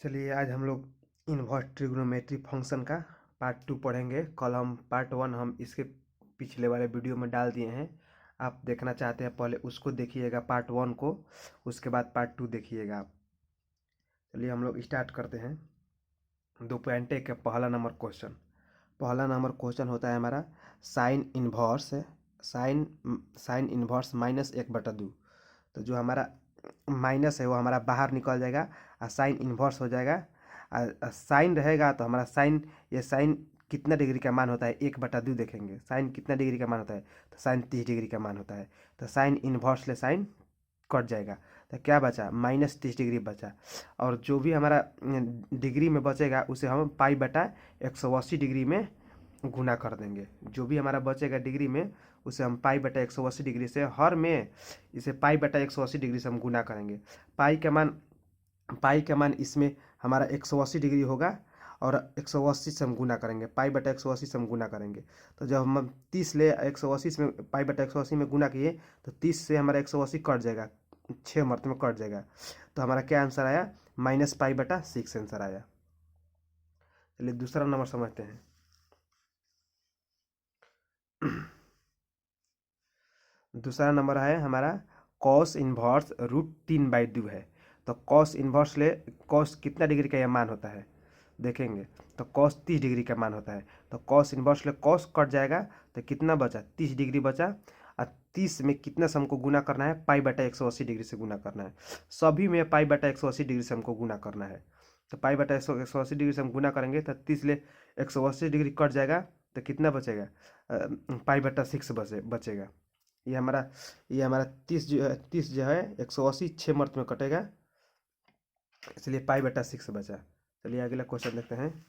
चलिए आज हम लोग इन्वर्स ट्रिग्नोमेट्री फंक्शन का पार्ट 2 पढ़ेंगे। कल हम पार्ट 1 हम इसके पिछले वाले वीडियो में डाल दिए हैं। आप देखना चाहते हैं पहले उसको देखिएगा पार्ट 1 को, उसके बाद पार्ट 2 देखिएगा आप। चलिए हम लोग स्टार्ट करते हैं। 2.1 का पहला नंबर क्वेश्चन होता है हमारा साइन साइन इन्वर्स -1/2। तो जो हमारा माइनस है वो हमारा बाहर निकल जाएगा और साइन इन्वर्स हो जाएगा। साइन रहेगा तो हमारा साइन, ये साइन कितना डिग्री का मान होता है 1/2 देखेंगे। साइन कितना डिग्री का मान होता है, तो साइन 30 डिग्री का मान होता है। तो साइन इन्वर्स ले साइन कट जाएगा, तो क्या बचा -30 डिग्री बचा। और जो भी हमारा डिग्री में बचेगा उसे हम पाई/180 डिग्री में गुना कर देंगे। जो भी हमारा बचेगा डिग्री में उसे हम पाई/180 डिग्री से हर में इसे पाई/180 डिग्री से हम गुना करेंगे। पाई का मान इसमें हमारा 180 डिग्री होगा और 180 से हम गुना करेंगे, पाई/180 से हम गुना करेंगे। तो जब हम 30 ले 180 में पाई/180 में गुना किए तो 30 से हमारा 180 कट जाएगा, 6 मरतबे कट जाएगा। तो हमारा क्या आंसर आया, -पाई/6 आंसर आया। चलिए दूसरा नंबर समझते हैं। दूसरा नंबर है हमारा कॉस इन्वर्स √3/2 है। तो कॉस इन्वर्स ले कॉस कितना डिग्री का यह मान होता है देखेंगे। तो कॉस 30 डिग्री का मान होता है। तो कॉस इन्वर्स ले कॉस कट जाएगा, तो कितना बचा 30 डिग्री बचा। और 30 में कितना से हमको गुना करना है, पाई/180 डिग्री से गुना करना है। सभी में पाई/180 डिग्री से हमको गुना करना है। तो पाई/180 डिग्री से हम गुना करेंगे तो 30 ले 180 डिग्री कट जाएगा, तो कितना बचेगा पाई/6 बचेगा। ये हमारा 30 जो है 180 6 मर्त में कटेगा, इसलिए पाई/6 बचा। चलिए अगला क्वेश्चन देखते हैं।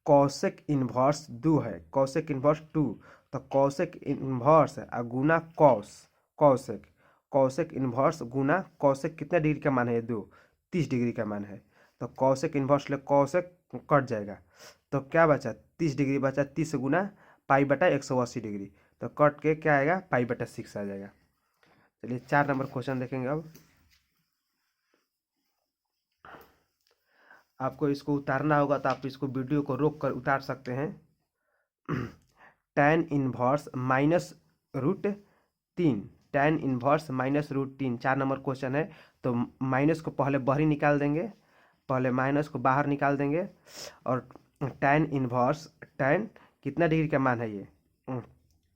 कॉसेक इन्वर्स 2 है, कॉसेक इन्वर्स 2। तो कॉसेक इन्वर्स गुना कॉसेक कॉसेक इन्वर्स गुना कॉसेक कितना डिग्री का मान है, 2 30 डिग्री का मान है। तो कॉसेक इन्वर्स ले कॉसेक कट जाएगा, तो क्या बचा 30 डिग्री बचा। 30 गुना पाई/180 डिग्री, तो कट के क्या आएगा पाई/6 आ जाएगा। चलिए 4 नंबर क्वेश्चन देखेंगे। अब आपको इसको उतारना होगा तो आप इसको वीडियो को रोक कर उतार सकते हैं। tan inverse -√3, tan inverse -√3 4 number question है। तो माइनस को पहले बाहर ही निकाल देंगे, पहले माइनस को बाहर निकाल देंगे। और tan कितना डिग्री का मान है, ये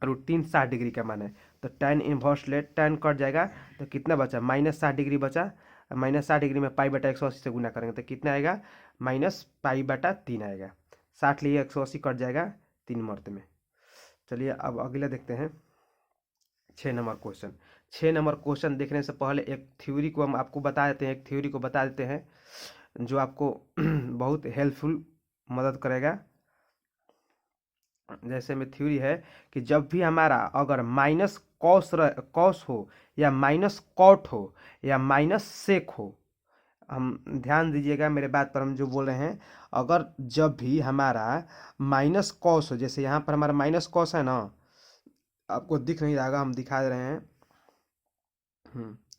√3 60 डिग्री का मान है। तो tan इन्वर्स ले tan कट जाएगा, तो कितना बचा -60 डिग्री बचा। -60 डिग्री में पाई/180 से गुना करेंगे तो कितना आएगा -पाई/3 आएगा। 60 लिए 180 कट जाएगा 3 मर्त में। चलिए अब अगला देखते हैं 6 नंबर क्वेश्चन। 6 नंबर क्वेश्चन देखने से पहले एक थ्योरी को हम आपको बता देते हैं, एक थ्योरी को बता देते हैं जो आपको बहुत हेल्पफुल मदद करेगा। जैसे में थ्योरी है कि जब भी हमारा अगर माइनस कॉस हो या माइनस कॉट हो या माइनस सेक हो, हम ध्यान दीजिएगा मेरे बात पर, हम जो बोल रहे हैं, अगर जब भी हमारा माइनस कॉस हो, जैसे यहाँ पर हमारा माइनस कॉस है ना, आपको दिख नहीं रहा, हम दिखा रहे हैं।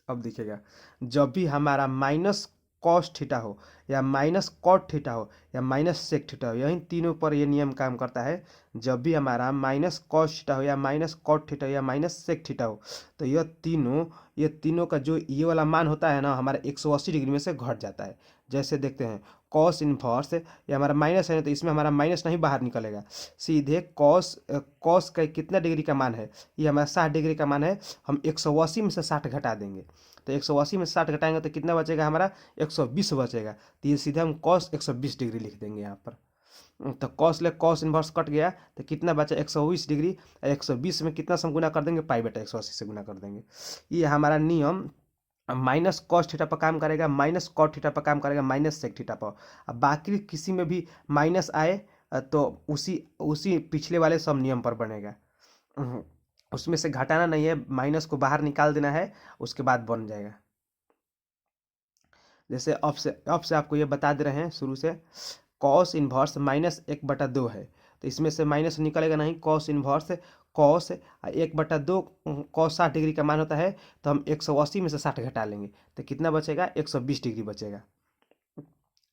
अब दिखेगा। जब भी हमारा माइनस कॉस थीटा हो या माइनस कॉट थीटा हो या माइनस सेक थीटा हो, यही तीनों पर ये नियम काम करता है। जब भी हमारा माइनस कॉस थीटा हो या माइनस कॉट थीटा हो या माइनस सेक थीटा हो, तो ये तीनों का जो ये वाला मान होता है ना, हमारा 180 डिग्री में से घट जाता है। जैसे देखते हैं कॉस इन्वर्स, ये हमारा माइनस है तो इसमें हमारा माइनस नहीं बाहर निकलेगा, सीधे कॉस का कितना डिग्री का मान है, ये हमारा 60 डिग्री का मान है। हम 180 में से 60 घटा देंगे, तो 180 में 60 घटाएंगे तो कितना बचेगा हमारा 120 बचेगा। तो ये सीधे हम कॉस 120 डिग्री लिख देंगे यहाँ पर। तो कॉस ले कॉस इन्वर्स कट गया, तो कितना बचा 120 डिग्री। 120 में कितना से हम गुना कर देंगे, पाई/180 से गुना कर देंगे। ये हमारा नियम माइनस कॉस थीटा पर काम करेगा, माइनस कॉट थीटा पर काम करेगा, माइनस सेक थीटा पर। अब बाकी किसी में भी माइनस आए तो उसी उसी पिछले वाले सब नियम पर बनेगा। उसमें से घटाना नहीं है, माइनस को बाहर निकाल देना है, उसके बाद बन जाएगा। जैसे अब से आपको ये बता दे रहे हैं शुरू से, कॉस इन्वर्स -1/2 है, तो इसमें से माइनस निकलेगा नहीं, cos inverse cos 1/2 cos 60 degree का मान होता है, तो हम 180 में से 60 घटा लेंगे तो कितना बचेगा, 120 डिग्री बचेगा।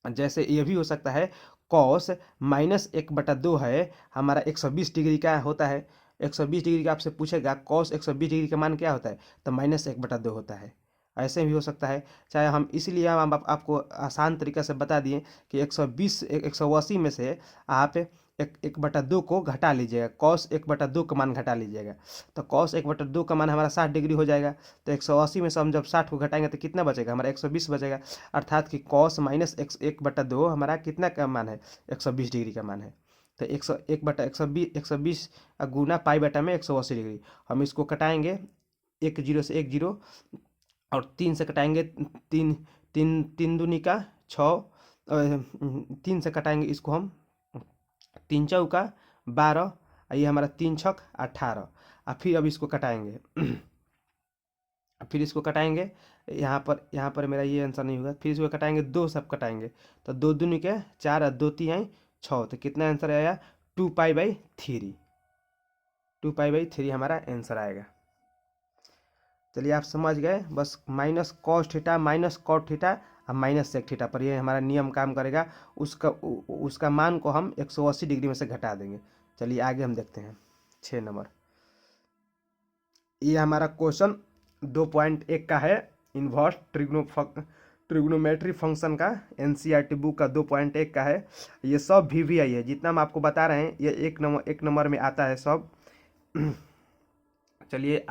जैसे ये भी हो सकता है कॉस -1/2 है हमारा 120 डिग्री का होता है, 120 डिग्री का आपसे पूछेगा कॉस 120 डिग्री का मान क्या होता है, तो -1/2 होता है। ऐसे भी हो सकता है, चाहे हम इसलिए हम आपको आसान तरीका से बता दिए कि 180 में से आप 1/2 को घटा लीजिएगा, कॉस 1/2 का मान घटा लीजिएगा, तो कॉस 1/2 का मान हमारा 60 डिग्री हो जाएगा। तो 180 में से हम जब 60 को घटाएंगे तो कितना बचेगा, हमारा 120 बचेगा। अर्थात कि कॉस -1/2 हमारा कितना का मान है, 120 डिग्री का मान है। तो 120 गुना पाई बटा में 180 डिग्री, हम इसको कटाएंगे 1 जीरो से 1 जीरो और 3 से कटाएंगे, तीन तीन तीन दूनी का 6, 3 से कटाएंगे इसको हम, 3 चौका 12, ये हमारा 3 छक 18, और फिर अब इसको कटाएंगे फिर इसको कटाएंगे, यहाँ पर मेरा ये आंसर नहीं होगा, फिर इसको कटाएंगे 2 सब कटाएंगे, तो 2 दूनी के 4 और 2 3 6, तो कितना आंसर आया, 2π/3, 2π/3 हमारा आंसर आएगा। चलिए आप समझ गए, बस minus cos theta minus cot theta और माइनस सेक थीटा पर ये हमारा नियम काम करेगा, उसका मान को हम 180 डिग्री में से घटा देंगे। चलिए आगे हम देखते हैं 6 नंबर। ये हमारा क्वेश्चन 2.1 का है, इन्वर्स ट्रिग्नोमेट्री फंक्शन का, एनसीईआरटी बुक का 2.1 का है। ये सब VVI है, जितना हम आपको बता रहे हैं ये एक नंबर में आता है सब। चलिए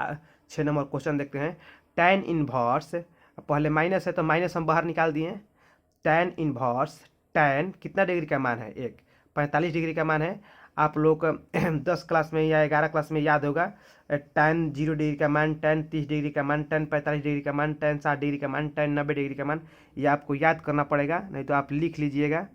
6 नंबर क्वेश्चन देखते हैं। tan इन्वर्स, पहले माइनस है तो माइनस हम बाहर निकाल दिए। tan इन्वर्स, tan कितना डिग्री का मान है, 45 डिग्री का मान है। आप लोग 10 क्लास में या 11 क्लास में याद होगा, tan 0 डिग्री का मान, tan 30 डिग्री का मान, tan 45 डिग्री का मान, tan 60 डिग्री का मान, tan 90 डिग्री का मान, ये आपको याद करना पड़ेगा, नहीं तो आप लिख लीजिएगा।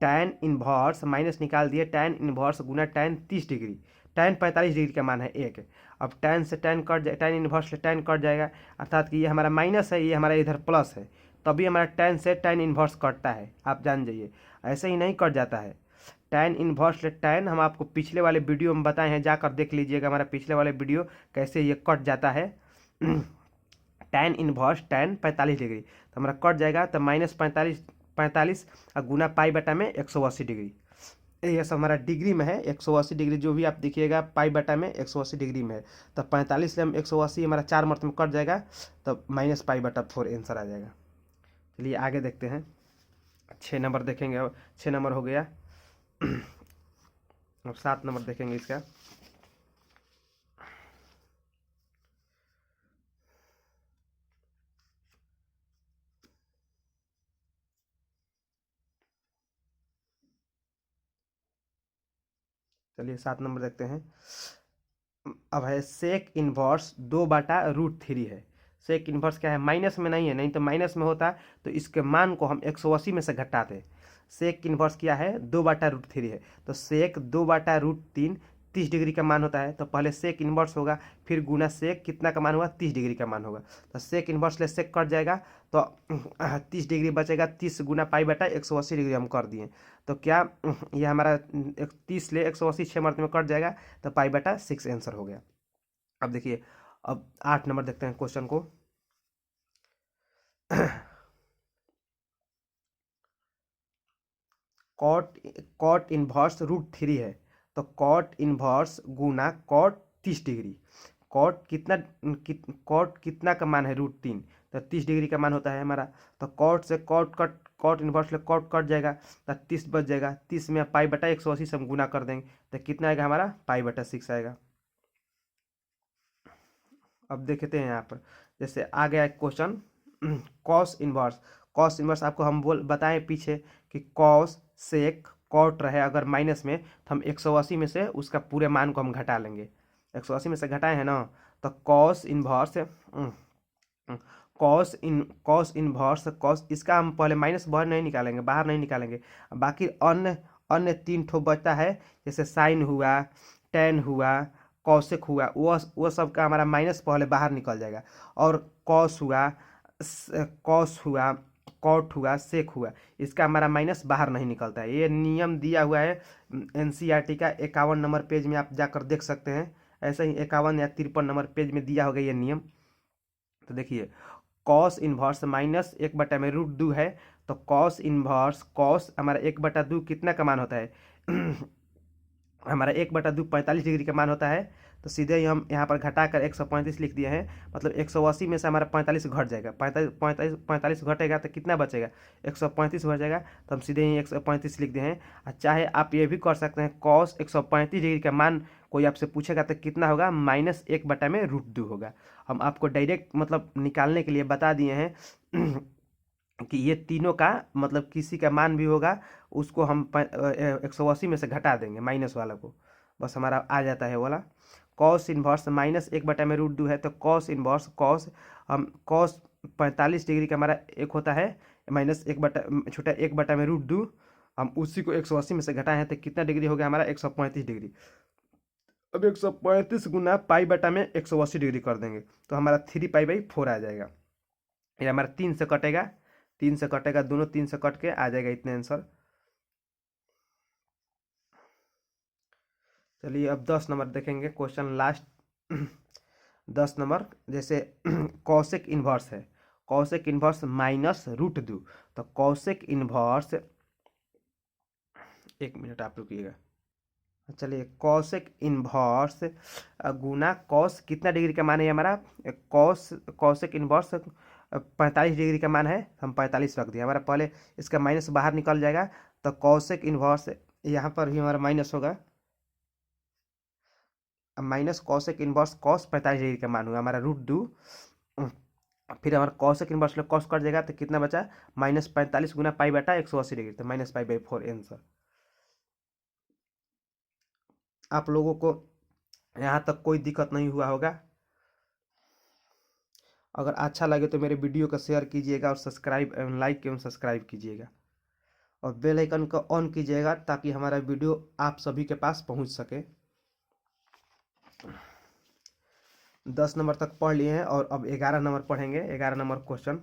tan इन्वर्स माइनस निकाल दिए, tan इन्वर्स गुना tan 30 डिग्री, tan 45 डिग्री का मान है 1। अब tan से tan कट जाए, tan इन्वर्स से tan कट जाएगा, अर्थात कि ये हमारा माइनस है, ये हमारा इधर प्लस है, तभी हमारा tan से tan इन्वर्स कटता है, आप जान जाइए, ऐसे ही नहीं कट जाता है। tan इन्वर्स से tan हम आपको पिछले वाले वीडियो में बताए हैं, जाकर देख लीजिएगा हमारा पिछले वाले वीडियो कैसे ये कट जाता है। tan इन्वर्स tan 45 डिग्री तो हमारा कट जाएगा, तो -45 और गुना पाई बटा में 180 डिग्री, ये सब हमारा डिग्री में है। 180 डिग्री जो भी आप देखिएगा पाई बटा में 180 डिग्री में है, तो 45 से हम 180 हमारा 4 मरतबा में कट जाएगा, तो -π/4 आंसर आ जाएगा। चलिए आगे देखते हैं 6 नंबर देखेंगे। अब 6 नंबर हो गया, अब 7 नंबर देखेंगे इसका। चलिए 7 नंबर देखते हैं। अब है सेक इन्वर्स 2/√3 है। सेक इन्वर्स क्या है, माइनस में नहीं है, नहीं तो माइनस में होता तो इसके मान को हम 180 में से घटाते। सेक इन्वर्स क्या है, 2/√3 है, तो सेक 2/√3 30 डिग्री का मान होता है, तो पहले सेक इन्वर्स होगा, फिर गुना सेक कितना का मान होगा, 30 डिग्री का मान होगा, तो सेक इन्वर्स ले सेक कट जाएगा, तो 30 डिग्री बचेगा, 30 गुना π/180 डिग्री हम कर दिए, तो क्या ये हमारा 30 ले 180 6 मरतबे में कट जाएगा, तो π/6 आंसर हो गया। अब देखिए, अब 8 नंबर देखते हैं क्वेश्चन को। कॉट इन्वर्स √3 है, तो कॉट इन्वर्स गुना कॉट 30 डिग्री, कॉट कितना का मान है, √3, तो 30 डिग्री का मान होता है हमारा, तो कॉट से कॉट इन्वर्स ले कॉट कट जाएगा, तो 30 बच जाएगा, 30 में π/180 से हम गुना कर देंगे, तो कितना आएगा हमारा, π/6 आएगा। अब देखते हैं यहाँ पर, जैसे आ गया क्वेश्चन कॉस इन्वर्स आपको हम बताएं पीछे कि कॉस सेक कॉट रहे अगर माइनस में, तो हम 180 में से उसका पूरे मान को हम घटा लेंगे। 180 में से घटाए हैं ना, तो कॉस इन्वर्स इसका हम पहले माइनस बाहर नहीं निकालेंगे, बाकी अन्य 3 ठो बचता है, जैसे साइन हुआ, टेन हुआ, कौशिक हुआ, वो सब का हमारा माइनस पहले बाहर निकल जाएगा, और कॉस हुआ कॉट हुआ, सेक हुआ, इसका हमारा माइनस बाहर नहीं निकलता है। ये नियम दिया हुआ है एनसीईआरटी का 51 नंबर पेज में, आप जाकर देख सकते हैं। ऐसे ही 51 या 53 नंबर पेज में दिया होगा ये नियम। तो देखिए, कॉस इन्वर्स माइनस 1/√2 है, तो कॉस इन्वर्स कॉस हमारा 1/2 कितना का मान होता है हमारा 1/2 45 डिग्री का मान होता है। तो सीधे ही हम यहाँ पर घटाकर 135 लिख दिए हैं, मतलब 180 में से हमारा 45 घट जाएगा। 45 घटेगा तो कितना बचेगा, 135 बचेगा। तो हम सीधे ही 135 लिख दिए हैं। और चाहे आप ये भी कर सकते हैं, कॉस 135 डिग्री का मान कोई आपसे पूछेगा तो कितना होगा, -1/√2 होगा। हम आपको डायरेक्ट मतलब निकालने के लिए बता दिए हैं कि ये तीनों का मतलब किसी का मान भी होगा, उसको हम 180 में से घटा देंगे माइनस वाला को, बस हमारा आ जाता है वाला। कॉस इन्वर्स -1/√2 है, तो कॉस इन्वर्स कॉस हम कॉस 45 डिग्री का हमारा एक होता है -1/√2, हम उसी को 180 में से घटाए हैं तो कितना डिग्री हो गया हमारा 135 डिग्री। अब 135 गुना पाई/में 180 डिग्री कर देंगे तो हमारा 3π/4 आ जाएगा। ये हमारा 3 से कटेगा, 3 से कटेगा, दोनों 3 से कट के आ जाएगा इतने आंसर। चलिए अब 10 नंबर देखेंगे क्वेश्चन लास्ट। 10 नंबर जैसे कॉसेक इन्वर्स है, कॉसेक इन्वर्स -√2, तो कॉसेक इन्वर्स, एक मिनट आप रुकिएगा। चलिए, कॉसेक इन्वर्स गुना कॉस कितना डिग्री का मान है हमारा, कॉसेक इन्वर्स 45 डिग्री का मान है, हम 45 रख दिए हमारा। पहले इसका माइनस बाहर निकल जाएगा, तो कॉसेक इन्वर्स यहाँ पर भी हमारा माइनस होगा, minus cosec inverse cos 45 degree का मान हुआ हमारा √2। फिर हमारा कॉसेक इन्वर्स में कॉस कट जाएगा तो कितना बचा, -45 गुना पाई/180 डिग्री, तो -π/4 आंसर। आप लोगों को यहाँ तक कोई दिक्कत नहीं हुआ होगा। अगर अच्छा लगे तो मेरे वीडियो को शेयर कीजिएगा और सब्सक्राइब लाइक एवं सब्सक्राइब कीजिएगा और बेल आइकन को ऑन कीजिएगा ताकि हमारा वीडियो आप सभी के पास पहुंच सके। 10 नंबर तक पढ़ लिए हैं और अब 11 नंबर पढ़ेंगे। 11 नंबर क्वेश्चन,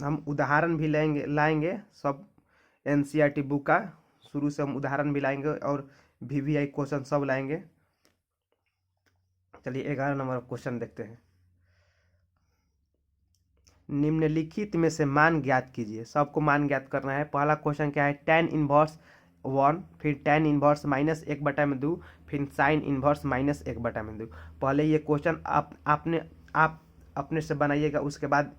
हम उदाहरण भी लाएंगे सब एनसीईआरटी बुक का, शुरू से हम उदाहरण भी लाएंगे और वीवीआई क्वेश्चन सब लाएंगे। चलिए 11 नंबर क्वेश्चन देखते हैं। निम्नलिखित में से मान ज्ञात कीजिए, सबको मान ज्ञात करना है। पहला क्वेश्चन क्या है, tan इन्वर्स 1, फिर tan इन्वर्स -1/2, फिर sin इन्वर्स -1/2। पहले ये क्वेश्चन आप अपने से बनाइएगा, उसके बाद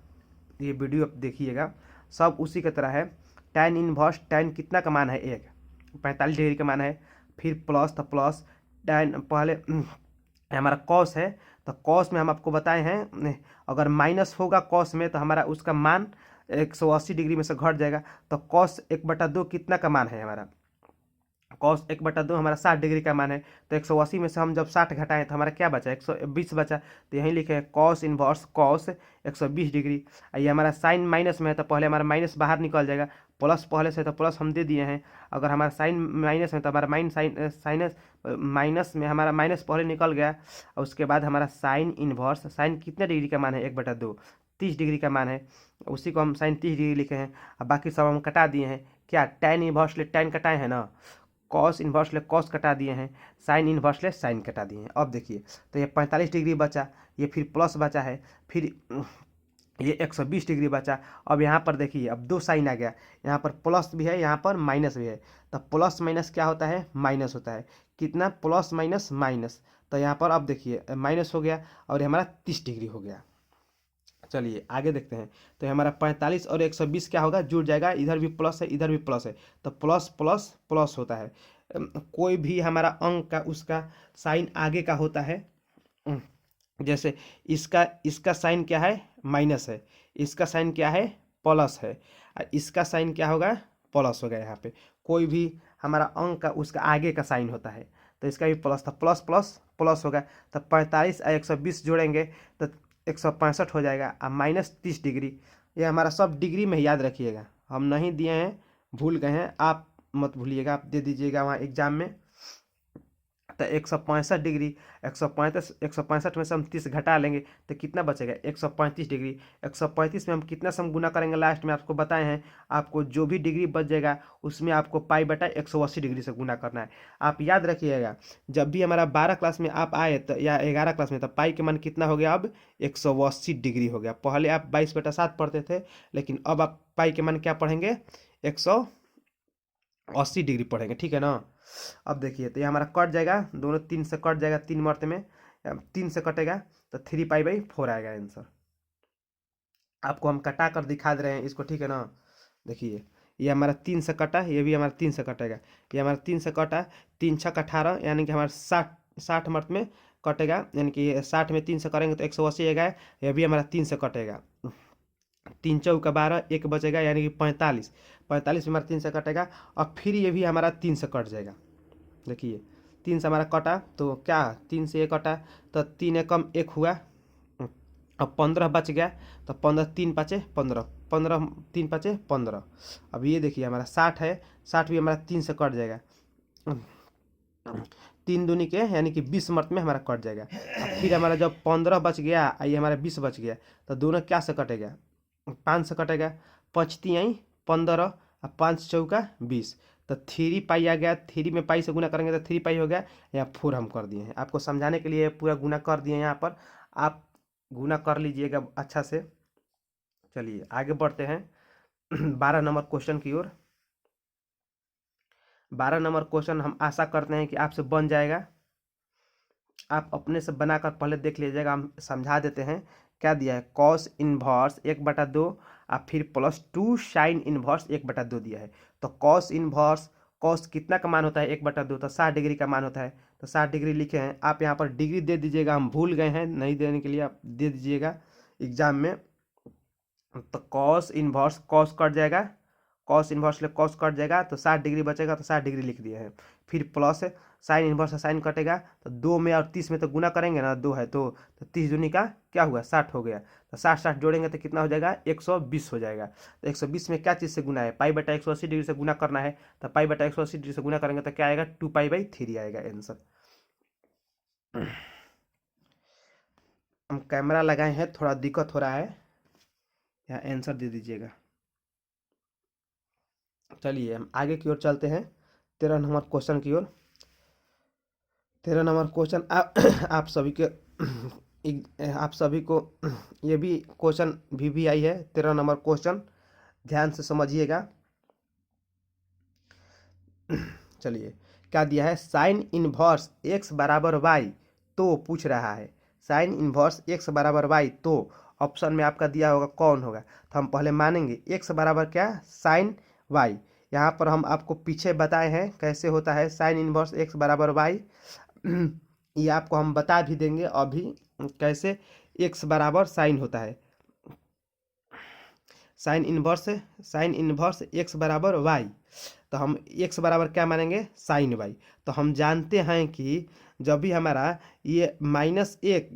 ये वीडियो आप देखिएगा। सब उसी की तरह है। tan इन्वर्स, tan कितना का मान है, 45 डिग्री का मान है। फिर प्लस, तो प्लस tan पहले हमारा कॉस है, तो कॉस में हम आपको बताए हैं अगर माइनस होगा कॉस में तो हमारा उसका मान 180 डिग्री में से घट जाएगा। तो कॉस 1/2 कितना का मान है हमारा, कॉस 1/2 हमारा 60 डिग्री का मान है। तो 180 में से हम जब 60 घटाएं तो हमारा क्या बचा, 120 बचा। तो यहीं लिखे हैं कॉस इन्वर्स कॉस 120 डिग्री। ये हमारा साइन माइनस में है तो पहले हमारा माइनस बाहर निकल जाएगा, प्लस पहले से तो प्लस हम दे दिए हैं। अगर हमारा साइन माइनस में तो हमारा साइनस माइनस में हमारा माइनस पहले निकल गया। और उसके बाद हमारा साइन इन्वर्स, साइन कितने डिग्री का मान है, 1/2 30 डिग्री का मान है, उसी को हम साइन 30 डिग्री लिखे हैं। अब बाकी सब हम कटा दिए हैं। क्या tan इन्वर्स ले tan कटाए हैं ना, कॉस इन्वर्स ले कॉस कटा दिए हैं, साइन इन्वर्स ले साइन कटा दिए हैं। अब देखिए, तो ये 45 डिग्री बचा, ये फिर प्लस बचा है, फिर ये 120 डिग्री बचा। अब यहाँ पर देखिए, अब 2 साइन आ गया, यहाँ पर प्लस भी है, यहाँ पर माइनस भी है। तो प्लस माइनस क्या होता है, माइनस होता है। कितना, प्लस माइनस माइनस। तो यहाँ पर अब देखिए माइनस हो गया और ये हमारा 30 डिग्री हो गया। चलिए आगे देखते हैं। तो हमारा 45 और 120 क्या होगा, जुड़ जाएगा, इधर भी प्लस है इधर भी प्लस है, तो प्लस प्लस प्लस होता है। कोई भी हमारा अंक का उसका साइन आगे का होता है। जैसे इसका साइन क्या है, माइनस है, इसका साइन क्या है, प्लस है, और इसका साइन क्या होगा, प्लस होगा। यहाँ पे कोई भी हमारा अंक का उसका आगे का साइन होता है, तो इसका भी प्लस था, प्लस प्लस प्लस होगा। तो 45 और 120 जोड़ेंगे तो 165 हो जाएगा, और -30 डिग्री। ये हमारा सब डिग्री में याद रखिएगा, हम नहीं दिए हैं, भूल गए हैं, आप मत भूलिएगा, आप दे दीजिएगा वहाँ एग्जाम में। तो 165 डिग्री, 165 में से हम 30 घटा लेंगे तो कितना बचेगा 135 डिग्री। 135 में हम कितना से हम गुना करेंगे लास्ट में आपको बताए हैं, आपको जो भी डिग्री बच जाएगा उसमें आपको पाई बटा 180 डिग्री से गुना करना है। आप याद रखिएगा, जब भी हमारा 12 क्लास में आप आए तो या 11 क्लास में, तो पाई के मान कितना हो गया अब 180 डिग्री हो गया। पहले आप 22/7 पढ़ते थे, लेकिन अब आप पाई के मान क्या पढ़ेंगे 180 डिग्री पढ़ेंगे, ठीक है ना। अब देखिए तो ये हमारा कट जाएगा, दोनों 3 से कट जाएगा, 3 मर्ते में 3 से कटेगा तो 3 पाई/4 आएगा आंसर। आपको हम कटा कर दिखा दे रहे हैं इसको, ठीक है ना। देखिए ये हमारा 3 से कटा, ये भी हमारा 3 से कटेगा, ये हमारा 3 से कटा, 3×6 = 18, यानी कि हमारा 60 मर्त में कटेगा, यानी कि 60 में 3 से करेंगे तो 180 आएगा। ये भी हमारा 3 से कटेगा, 3×4 = 12, एक बचेगा यानी कि 45, 45 में हमारा 3 से कटेगा। और फिर ये भी हमारा 3 से कट जाएगा। देखिए 3 से हमारा कटा तो क्या 3 से 1 कटा तो 3 एकम 1 हुआ, अब 15 बच गया तो 15 3×5 = 15, 15 3×5 = 15। अब ये देखिए हमारा 60 है, 60 भी हमारा 3 से कट जाएगा, 3 दूनी के यानी कि 20 मर्त में हमारा कट जाएगा। अब फिर हमारा जब 15 बच गया, ये हमारा 20 बच गया, तो दोनों क्या से कटेगा 5 से कटेगा, 5×3 = 15 और 5×4 = 20, तो 3 पाई आ गया। 3 में पाई से गुना करेंगे तो 3 पाई हो गया, यहाँ 4 हम कर दिए हैं। आपको समझाने के लिए पूरा गुना कर दिए हैं, यहाँ पर आप गुना कर लीजिएगा अच्छा से। चलिए आगे बढ़ते हैं 12 नंबर क्वेश्चन की ओर। 12 नंबर क्वेश्चन हम आशा करते हैं कि आपसे बन जाएगा, आप अपने से बनाकर पहले देख लीजिएगा, हम समझा देते हैं। क्या दिया है, कॉस इनवर्स 1/2 और फिर +2 साइन इनवर्स 1/2 दिया है। तो कॉस इनवर्स, कॉस कितना का मान होता है 1/2, तो 60 डिग्री का मान होता है, तो 60 डिग्री लिखे हैं। आप यहाँ पर डिग्री दे दीजिएगा, हम भूल गए हैं, नहीं देने के लिए आप दे दीजिएगा एग्जाम में। तो कॉस इनवर्स कॉस कट जाएगा, कॉस इनवर्स ले कॉस कट जाएगा तो 60 डिग्री बचेगा, तो 60 डिग्री लिख दिए हैं। फिर प्लस साइन इनवर्स साइन कटेगा, तो 2 में और 30 में तो गुना करेंगे ना, 2 है तो 30 दूनी का क्या हुआ 60 हो गया, तो 60 जोड़ेंगे तो कितना हो जाएगा 120 हो जाएगा। तो 120 में क्या चीज़ से गुना है, पाई/180 डिग्री से गुना करना है, तो पाई/180 डिग्री से गुना करेंगे तो क्या आएगा 2 पाई/3 आएगा आंसर। हम कैमरा लगाए हैं, थोड़ा दिक्कत हो रहा है, यहाँ आंसर दे दीजिएगा। चलिए हम आगे की ओर चलते हैं 13 नंबर क्वेश्चन की ओर। 13 नंबर क्वेश्चन आप सभी के आप सभी को ये भी क्वेश्चन भी आई है 13 नंबर क्वेश्चन, ध्यान से समझिएगा। चलिए क्या दिया है, साइन इनवर्स x बराबर y, तो पूछ रहा है साइन इनवर्स x बराबर y, तो ऑप्शन में आपका दिया होगा कौन होगा, तो हम पहले मानेंगे x बराबर क्या साइन y। यहाँ पर हम आपको पीछे बताए हैं कैसे होता है साइन इनवर्स x बराबर y, ये आपको हम बता भी देंगे अभी कैसे x बराबर साइन होता है। साइन इनवर्स x बराबर y, तो हम x बराबर क्या मानेंगे साइन y। तो हम जानते हैं कि जब भी हमारा ये -1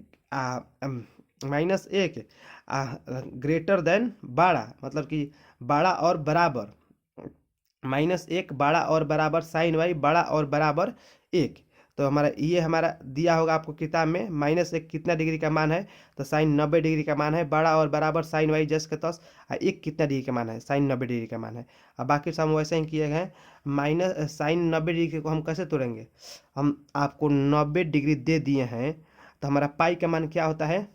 ग्रेटर देन बड़ा, मतलब कि बड़ा और बराबर, -1 बड़ा और बराबर साइन y बड़ा और बराबर 1, तो हमारा ये हमारा दिया होगा आपको किताब में, -1 कितना डिग्री का मान है, तो साइन 90 डिग्री का मान है, बड़ा और बराबर साइन y जस के तस, 1 कितना डिग्री का मान है साइन 90 डिग्री का मान है। अब बाकी सब हम वैसे ही किए गए हैं। माइनस साइन 90 डिग्री को हम कैसे तोड़ेंगे, हम आपको 90 डिग्री दे दिए हैं, तो हमारा पाई का मान क्या होता है,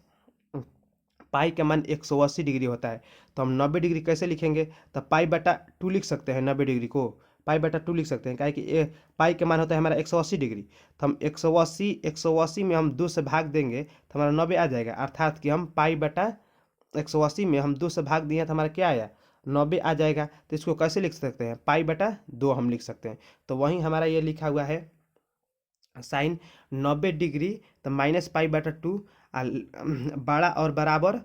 पाई का मान 180 डिग्री होता है। तो हम 90 डिग्री कैसे लिखेंगे, तो पाई/2 लिख सकते हैं, 90 डिग्री को पाई/2 लिख सकते हैं, क्या कि पाई का मान होता है हमारा 180 डिग्री। तो हम 180 में हम 2 से भाग देंगे तो हमारा 90 आ जाएगा, अर्थात कि हम पाई/180 में हम 2 से भाग दिए तो हमारा क्या आया 90 आ जाएगा। तो इसको कैसे लिख सकते हैं, पाई/2 हम लिख सकते हैं। तो वहीं हमारा ये लिखा हुआ है साइन 90 डिग्री, तो -पाई/2 बड़ा और बराबर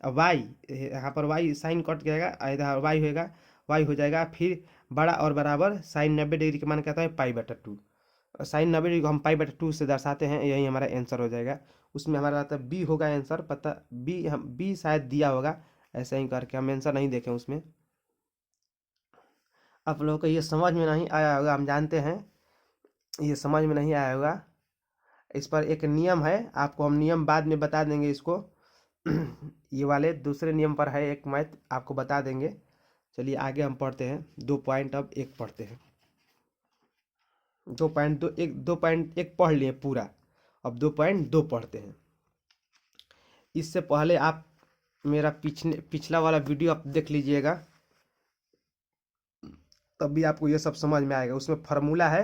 वाई, यहाँ पर वाई साइन कट जाएगा, इधर वाई होएगा, वाई हो जाएगा, फिर बड़ा और बराबर साइन 90 डिग्री का मान कहता है पाई/2, साइन 90 डिग्री को हम पाई/2 से दर्शाते हैं, यही हमारा आंसर हो जाएगा। उसमें हमारा तो बी होगा आंसर, पता बी हम बी शायद दिया होगा, ऐसे ही करके हम आंसर नहीं देखें उसमें। आप लोगों को ये समझ में नहीं आया होगा, हम जानते हैं ये समझ में नहीं आया होगा, इस पर एक नियम है, आपको हम नियम बाद में बता देंगे इसको। ये वाले दूसरे नियम पर है एक मैथ, आपको बता देंगे। चलिए आगे हम पढ़ते हैं। 2.1 अब पढ़ते हैं। 2.1 पढ़ लिए पूरा, अब 2.2 पढ़ते हैं। इससे पहले आप मेरा पिछला वाला वीडियो आप देख लीजिएगा, तब भी आपको ये सब समझ में आएगा। उसमें फार्मूला है,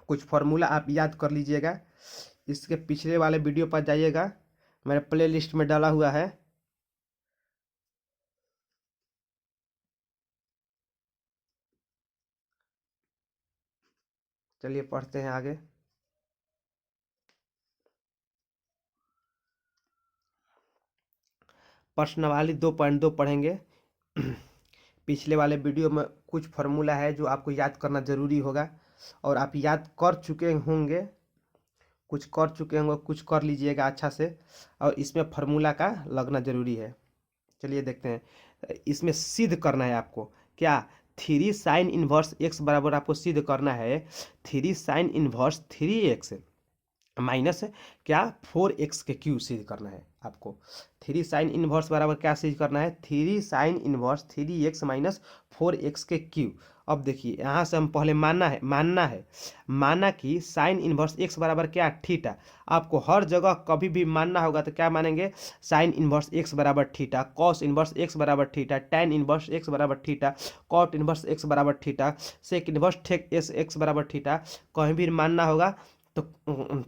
कुछ फार्मूला आप याद कर लीजिएगा। इसके पिछले वाले वीडियो पर जाइएगा, मेरे प्ले लिस्ट में डाला हुआ है। चलिए पढ़ते हैं आगे। प्रश्नावली 2.2 पढ़ेंगे। पिछले वाले वीडियो में कुछ फार्मूला है जो आपको याद करना ज़रूरी होगा, और आप याद कर चुके होंगे, कुछ कर चुके होंगे, कुछ कर लीजिएगा अच्छा से, और इसमें फार्मूला का लगना ज़रूरी है। चलिए देखते हैं। इसमें सिद्ध करना है आपको क्या, 3 साइन इन्वर्स एक्स बराबर आपको सिद्ध करना है 3 साइन इन्वर्स 3x माइनस क्या 4x के क्यूब सिद्ध करना है आपको। 3 साइन इन्वर्स बराबर क्या सिद्ध करना है, 3 sign inverse 3x minus 4x के क्यूब। अब देखिए यहाँ से हम पहले माना कि साइन इन्वर्स x बराबर क्या, थीटा। आपको हर जगह कभी भी मानना होगा तो क्या मानेंगे, साइन इन्वर्स x बराबर थीटा, कॉस इन्वर्स x बराबर थीटा, टैन इन्वर्स x बराबर थीटा, कॉट इन्वर्स x बराबर थीटा, सेक इन्वर्स x बराबर थीटा। कहीं भी मानना होगा तो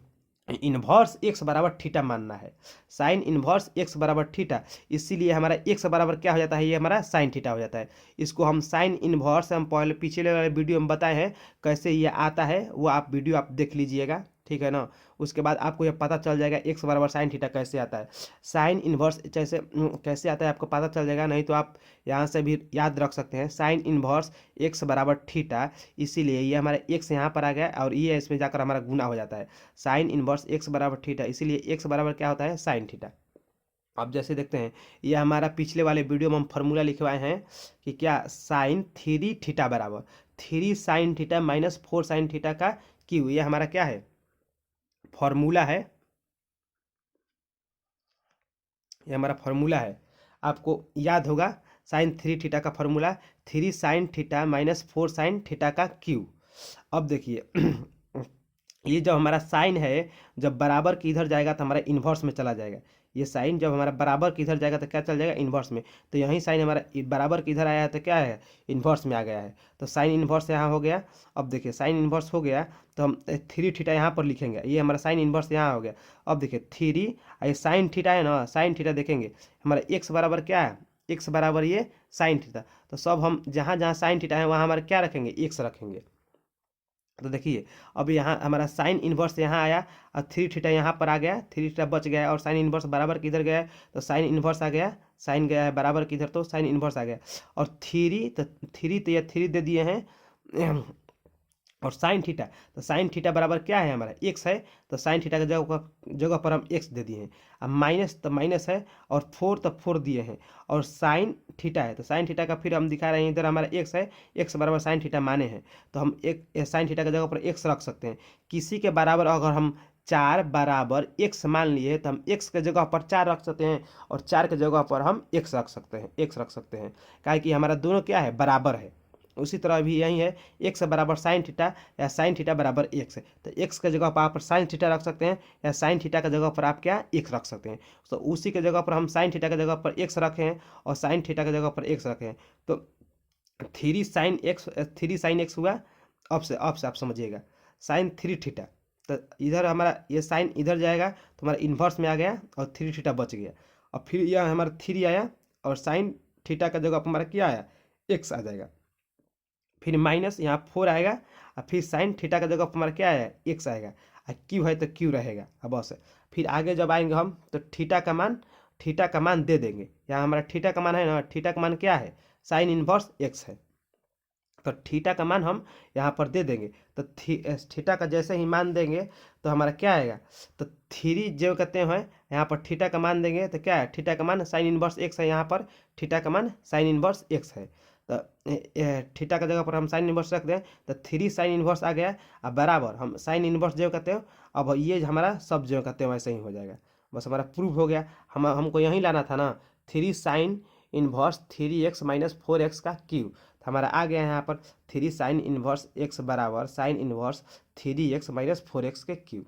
इन्वर्स एक्स बराबर थीटा मानना है। साइन इन्वर्स एक्स बराबर थीटा, इसीलिए हमारा एक्स बराबर क्या हो जाता है, ये हमारा साइन थीटा हो जाता है। इसको हम साइन इन्वर्स, हम पहले पिछले वाले वीडियो में बताए हैं कैसे ये आता है, वो आप वीडियो आप देख लीजिएगा, ठीक है ना। उसके बाद आपको ये पता चल जाएगा एक्स बराबर साइन थीटा कैसे आता है। साइन इन्वर्स जैसे कैसे आता है आपको पता चल जाएगा, नहीं तो आप यहाँ से भी याद रख सकते हैं। साइन इन्वर्स एक्स बराबर थीटा, इसीलिए ये हमारा एक्स यहाँ पर आ गया और ये इसमें जाकर हमारा गुना हो जाता है। साइन इन्वर्स एक्स बराबर थीटा, इसीलिए एक्स बराबर क्या होता है, साइन थीटा। अब जैसे देखते हैं, ये हमारा पिछले वाले वीडियो में हम फार्मूला लिखवाए हैं कि क्या, साइन 3 थीटा बराबर 3 sine theta minus 4 sine theta का क्यू, ये हमारा क्या है, फॉर्मूला है। ये हमारा फार्मूला है, आपको याद होगा। साइन 3 थीटा का formula 3 sine theta minus 4 sine theta का क्यू। अब देखिए ये जब हमारा साइन है, जब बराबर की इधर जाएगा तो हमारा इन्वर्स में चला जाएगा। ये साइन जब हमारा बराबर की इधर जाएगा तो क्या चल जाएगा, इन्वर्स में। तो यही साइन हमारा बराबर की इधर आया है तो क्या है, इन्वर्स में आ गया है। तो साइन इन्वर्स यहाँ हो गया। अब देखिए साइन इन्वर्स हो गया तो हम 3 थीटा यहाँ पर लिखेंगे, ये हमारा साइन इन्वर्स यहाँ हो गया। अब देखिए 3, ये साइन थीटा है ना, साइन थीटा देखेंगे हमारा एक्स बराबर क्या है, एक्स बराबर ये साइन थीटा। तो सब हम जहाँ जहाँ साइन थीटा है वहाँ हमारे क्या रखेंगे, एक्स रखेंगे। तो देखिए अब यहाँ हमारा साइन इन्वर्स यहाँ आया और 3 थीटा यहाँ पर आ गया, 3 थीटा बच गया और साइन इन्वर्स बराबर किधर गया है, तो साइन इन्वर्स आ गया, साइन गया है बराबर किधर तो साइन इन्वर्स आ गया। और 3 तो ये 3 दे दिए हैं और साइन थीटा, तो साइन थीटा बराबर क्या है हमारा, एक्स है। तो साइन थीटा की जगह पर हम एक्स दे दिए हैं। अब माइनस तो माइनस है और 4 तो 4 दिए हैं और साइन थीटा है, तो साइन थीटा का फिर हम दिखा रहे हैं इधर हमारा एक्स है, एक्स बराबर साइन थीटा माने हैं। तो हम एक साइन थीटा की जगह पर एक्स रख सकते हैं। किसी के बराबर अगर हम 4 बराबर एक्स मान लिए तो हम एक्स के जगह पर 4 रख सकते हैं और 4 के जगह पर हम एक्स रख सकते हैं, एक्स रख सकते हैं, काहे कि हमारा दोनों क्या है, बराबर है। उसी तरह भी यही है, एक्स बराबर साइन थीटा या साइन थीटा बराबर एक्स है, तो एक्स के जगह पर आप साइन थीटा रख सकते हैं या साइन थीटा के जगह पर आप क्या, एक्स रख सकते हैं। तो उसी के जगह पर हम साइन थीटा के जगह पर एक्स रखे हैं और साइन थीटा के जगह पर एक्स रखे हैं। तो 3 साइन एक्स हुआ। अब से आप समझिएगा, साइन 3 थीटा, तो इधर हमारा ये साइन इधर जाएगा तो हमारा इन्वर्स में आ गया और 3 थीटा बच गया। और फिर यह हमारा 3 आया और साइन थीटा का जगह पर हमारा क्या आया, एक्स आ जाएगा। फिर माइनस यहाँ 4 आएगा और फिर साइन थीटा का जगह पर हमारा क्या आया, एक्स आएगा। और क्यू है तो क्यू रहेगा। अब बस फिर आगे जब आएंगे हम तो थीटा का मान दे देंगे। यहाँ हमारा थीटा का मान है ना, थीटा का मान क्या है, साइन इन्वर्स एक्स है। तो थीटा का मान हम यहाँ पर दे देंगे। तो थीटा का जैसे ही मान देंगे तो हमारा क्या आएगा, तो 3 जो कहते हैं यहाँ पर थीटा का मान देंगे तो क्या है, थीटा का मान साइन इन्वर्स एक्स है, यहाँ पर थीटा का मान साइन इन्वर्स एक्स है। तो थीटा का जगह पर हम साइन इन्वर्स रख दें तो 3 साइन इन्वर्स आ गया। अब बराबर हम साइन इन्वर्स जो कहते हो, अब ये हमारा सब जो कहते हैं वैसे ही हो जाएगा। बस हमारा प्रूफ हो गया। हमको यहीं लाना था ना, 3 sign inverse 3x minus 4x का क्यूब। तो हमारा आ गया है यहाँ पर 3 साइन इन्वर्स x बराबर sign inverse 3x minus 4x के क्यूब।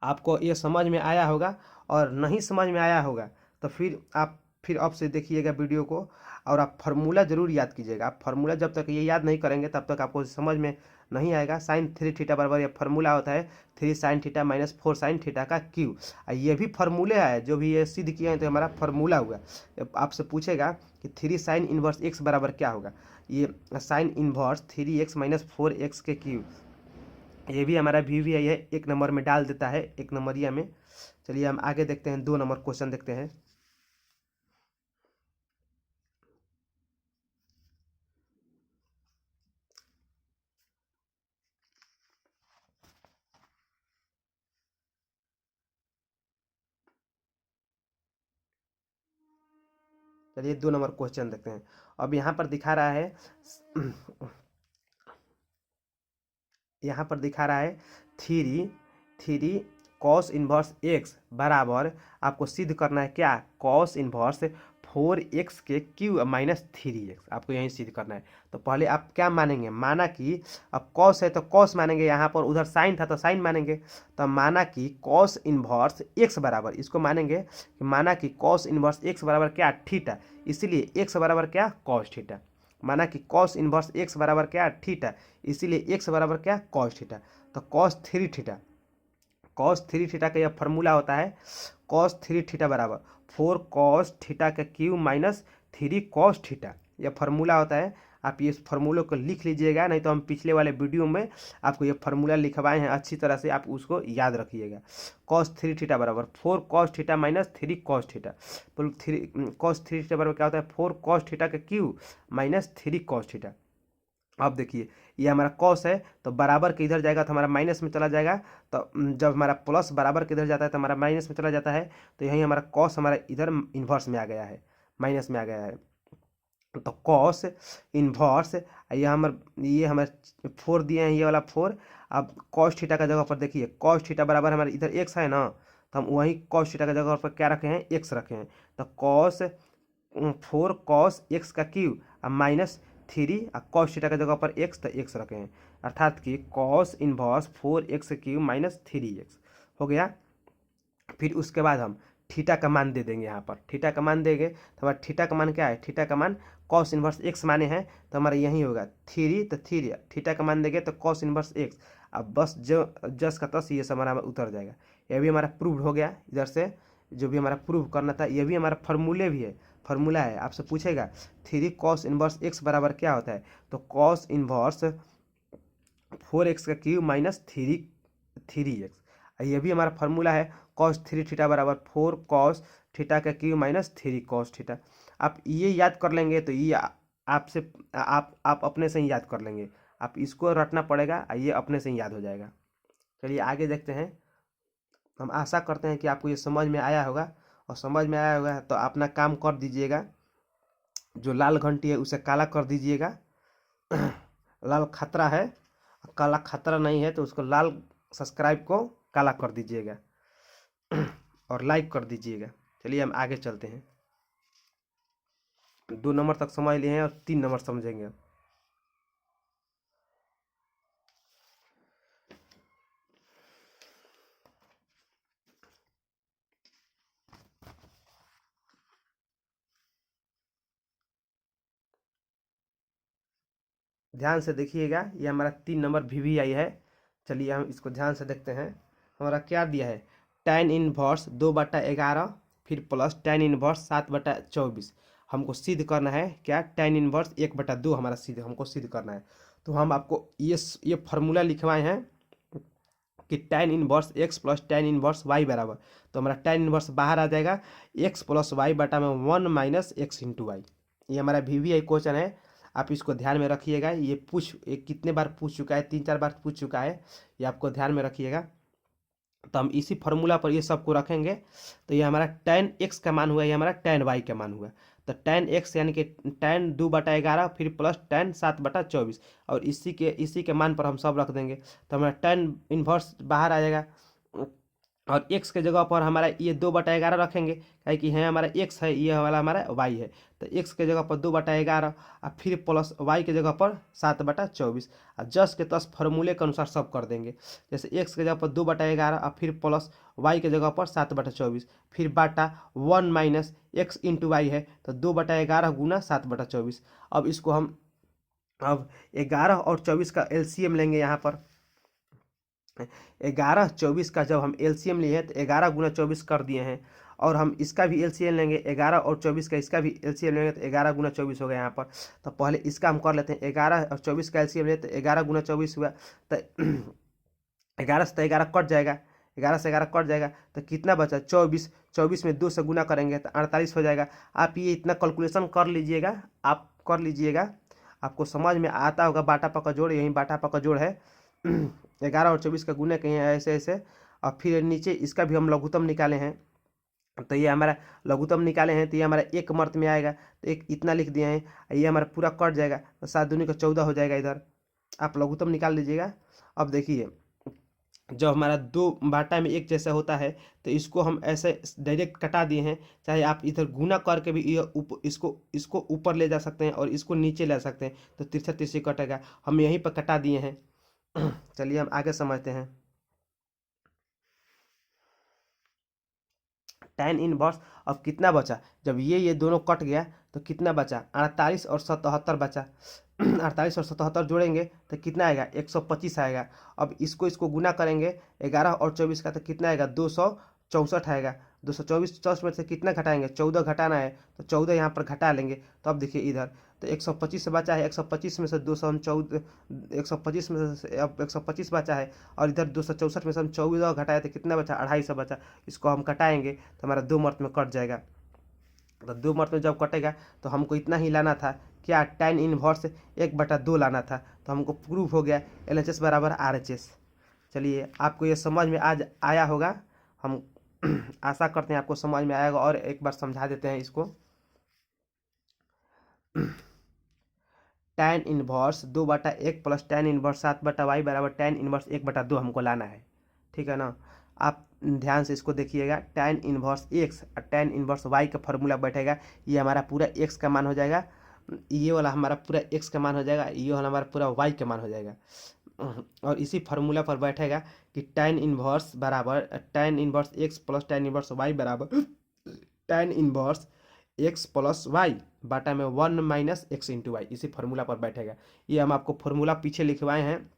आपको ये समझ में आया होगा, और नहीं समझ में आया होगा तो फिर अब से देखिएगा वीडियो को, और आप फार्मूला जरूर याद कीजिएगा। आप फार्मूला जब तक ये याद नहीं करेंगे तब तक आपको समझ में नहीं आएगा। साइन 3 थीटा बराबर ये फार्मूला होता है 3 sine theta minus 4 sine theta का क्यूब। ये भी फार्मूले है, जो भी ये सिद्ध किए हैं तो हमारा फार्मूला हुआ। आपसे पूछेगा कि 3 साइन इन्वर्स x बराबर क्या होगा, ये sign inverse 3x minus 4x के क्यूब। ये भी हमारा भी है, ये 1 नंबर में डाल देता है, 1 नंबरिया में। चलिए हम आगे देखते हैं, 2 नंबर क्वेश्चन देखते हैं। चलिए 2 नंबर क्वेश्चन देखते हैं। अब यहाँ पर दिखा रहा है यहाँ पर दिखा रहा है 3 कॉस इन्वर्स एक्स बराबर, आपको सिद्ध करना है क्या, कॉस इन्वर्स 4x के क्यूब माइनस 3x। आपको यही सिद्ध करना है। तो पहले आप क्या मानेंगे, माना कि अब कॉस है तो कॉस मानेंगे, यहाँ पर उधर साइन था तो साइन मानेंगे। तो माना कि कॉस इन्वर्स x बराबर, इसको मानेंगे कि माना कि कॉस इन्वर्स x बराबर क्या, थीटा। इसीलिए x बराबर क्या, कॉस थीटा। माना कि कॉस इन्वर्स x बराबर क्या, थीटा। इसीलिए x बराबर क्या, कॉस थीटा। तो कॉस 3 थीटा, कॉस 3 थीटा का यह फॉर्मूला होता है कॉस 3 थीटा बराबर 4 कॉस थीटा का क्यूब माइनस 3 कॉस थीटा। यह फार्मूला होता है। आप ये फार्मूले को लिख लीजिएगा, नहीं तो हम पिछले वाले वीडियो में आपको ये फार्मूला लिखवाए हैं, अच्छी तरह से आप उसको याद रखिएगा। कॉस 3 थीटा बराबर 4 cos theta minus 3 cos theta. तो कॉस 3 थीटा बराबर क्या होता है, 4 कॉस थीटा का क्यूब माइनस 3 कॉस थीटा। अब देखिए ये हमारा कॉस है तो बराबर के इधर जाएगा तो हमारा माइनस में चला जाएगा। तो जब हमारा प्लस बराबर के इधर जाता है तो हमारा माइनस में चला जाता है। तो यही हमारा कॉस हमारा इधर इन्वर्स में आ गया है, माइनस में आ गया है। तो कॉस इन्वर्स ये हमारे 4 दिए हैं, ये वाला 4। अब कॉस थीटा का जगह पर देखिए, कॉस थीटा बराबर हमारे इधर एक्स है ना, तो हम वहीं कॉस थीटा का जगह पर क्या रखे हैं, एक्स रखे हैं। तो कॉस 4 कॉस एक्स का क्यूब अब माइनस 3 और कॉस थीटा की जगह पर एक्स तो एक्स रखे हैं, अर्थात कि cos inverse 4x cube minus 3x हो गया। फिर उसके बाद हम थीटा का मान दे देंगे। यहाँ पर थीटा का मान देंगे तो हमारा थीटा का मान क्या है, थीटा का मान कॉस इन्वर्स x माने हैं, तो हमारा यही होगा 3 तो 3 थीटा का मान देंगे तो कॉस इन्वर्स x। अब बस जो जस का तस ये सब हमारा उतर जाएगा। यह भी हमारा प्रूव हो गया। इधर से जो भी हमारा प्रूव करना था, ये भी हमारा फार्मूले भी है, फार्मूला है। आपसे पूछेगा 3 कॉस इन्वर्स x बराबर क्या होता है, तो कॉस इन्वर्स 4x का क्यूब माइनस 3x। ये भी हमारा फार्मूला है कॉस 3 थीटा बराबर 4 कॉस थीटा का क्यूब माइनस 3 कॉस थीटा। आप ये याद कर लेंगे तो ये आपसे आप अपने से ही याद कर लेंगे। आप इसको रटना पड़ेगा, ये अपने से ही याद हो जाएगा। चलिए आगे देखते हैं। हम आशा करते हैं कि आपको ये समझ में आया होगा, और समझ में आया होगा तो अपना काम कर दीजिएगा। जो लाल घंटी है उसे काला कर दीजिएगा। लाल खतरा है, काला खतरा नहीं है, तो उसको लाल सब्सक्राइब को काला कर दीजिएगा और लाइक कर दीजिएगा। चलिए हम आगे चलते हैं। 2 नंबर तक समझ लिए हैं और 3 नंबर समझेंगे। ध्यान से देखिएगा, ये हमारा 3 नंबर VVI है। चलिए हम इसको ध्यान से देखते हैं। हमारा क्या दिया है, tan इनवर्स 2/11 फिर प्लस tan इनवर्स 7/24। हमको सिद्ध करना है क्या, tan इनवर्स 1/2 हमारा हमको सिद्ध करना है। तो हम आपको ये फार्मूला लिखवाए हैं कि tan inverse x plus tan inverse y बराबर, तो हमारा tan इनवर्स बाहर आ जाएगा, x प्लस वाई बटा में 1 माइनस एक्स इंटू वाई। ये हमारा VVI क्वेश्चन है, आप इसको ध्यान में रखिएगा। ये कितने बार पूछ चुका है, 3-4 बार पूछ चुका है, ये आपको ध्यान में रखिएगा। तो हम इसी फार्मूला पर ये सबको रखेंगे। तो ये हमारा tan x का मान हुआ, ये हमारा tan y का मान हुआ। तो tan x यानी कि tan 2/11 फिर प्लस tan 7/24 और इसी के मान पर हम सब रख देंगे तो हमारा tan इन्वर्स बाहर आ जाएगा। और x के जगह पर हमारा ये 2/11 रखेंगे क्या कि है हमारा x है, ये वाला हमारा y है, तो x के जगह पर 2/11 और फिर प्लस y के जगह पर 7/24 और जस के तस फॉर्मूले के अनुसार सब कर देंगे। जैसे x के जगह पर 2/11 और फिर प्लस y के जगह पर 7/24 फिर बाटा 1 माइनस x इंटू वाई है तो 2/11 गुना 7/24। अब इसको हम अब 11 और 24 का एलसीएम लेंगे। यहाँ पर 11 24 का जब हम एलसीएम लिए हैं तो 11 गुना 24 कर दिए हैं और हम इसका भी एलसीएम लेंगे 11 और 24 का, इसका भी एलसीएम लेंगे तो 11 गुना 24 हो गया यहाँ पर। तो पहले इसका हम कर लेते हैं, 11 और 24 का एलसीएम लेते तो 11 गुना 24 हुआ तो 11 से 11 कट जाएगा, 11 से 11 कट जाएगा तो कितना बचा 24, 24 में 2 से गुना करेंगे तो 48 हो जाएगा। आप ये इतना कैलकुलेशन कर लीजिएगा, आप कर लीजिएगा, आपको समझ में आता होगा। बाटा पका जोड़, यही बाटा पका जोड़ है 11 और 24 का गुने कहीं ऐसे ऐसे और फिर नीचे इसका भी हम लघुत्तम निकाले हैं तो ये हमारा लघुत्तम निकाले हैं तो ये हमारा एक मर्त में आएगा तो एक इतना लिख दिए हैं, ये हमारा पूरा कट जाएगा तो 7 दूनी का 14 हो जाएगा। इधर आप लघुत्तम निकाल लीजिएगा। अब देखिए जब हमारा 2 बाटा में 1 जैसा होता है तो इसको हम ऐसे डायरेक्ट कटा दिए हैं, चाहे आप इधर गुना करके भी इसको ऊपर ले जा सकते हैं और इसको नीचे ले सकते हैं तो तिरछा तिरछी कटेगा, हम यहीं पर कटा दिए हैं। चलिए हम आगे समझते हैं। tan इनवर्स अब कितना बचा, जब ये दोनों कट गया तो कितना बचा 48 और 77 बचा 48 और 77 जोड़ेंगे तो कितना आएगा 125 आएगा। अब इसको गुना करेंगे 11 और 24 का तो कितना आएगा 264 आएगा। 224 में से कितना घटाएंगे 14 घटाना है तो 14 यहाँ पर घटा लेंगे। तो अब देखिए इधर तो 125 से बचा है, 125 में से 214 125 में से अब 125 बचा है और इधर 264 में से हम 14 घटाए तो कितना बचा 250 बचा। इसको हम कटाएंगे तो हमारा 2 मर्त में कट जाएगा। तो 2 मर्त में जब कटेगा तो हमको इतना ही लाना था, क्या tan इनवर्स 1/2 लाना था, तो हमको प्रूफ हो गया LHS बराबर RHS। चलिए आपको ये समझ में आज आया होगा, हम आशा करते हैं आपको समझ में आएगा और एक बार समझा देते हैं इसको। tan inverse 2/1 plus tan inverse 7/y बराबर tan इनवर्स 1/2 हमको लाना है, ठीक है ना। आप ध्यान से इसको देखिएगा, tan इनवर्स x और tan इनवर्स y का फॉर्मूला बैठेगा, ये हमारा पूरा x का मान हो जाएगा, ये वाला हमारा पूरा x का मान हो जाएगा, ये वाला हमारा पूरा y का मान हो जाएगा और इसी फार्मूला पर बैठेगा कि tan इनवर्स बराबर tan inverse x plus tan inverse y बराबर tan inverse x plus y बाटा में 1 माइनस एक्स इंटू वाई, इसी फार्मूला पर बैठेगा। ये हम आपको फार्मूला पीछे लिखवाए हैं,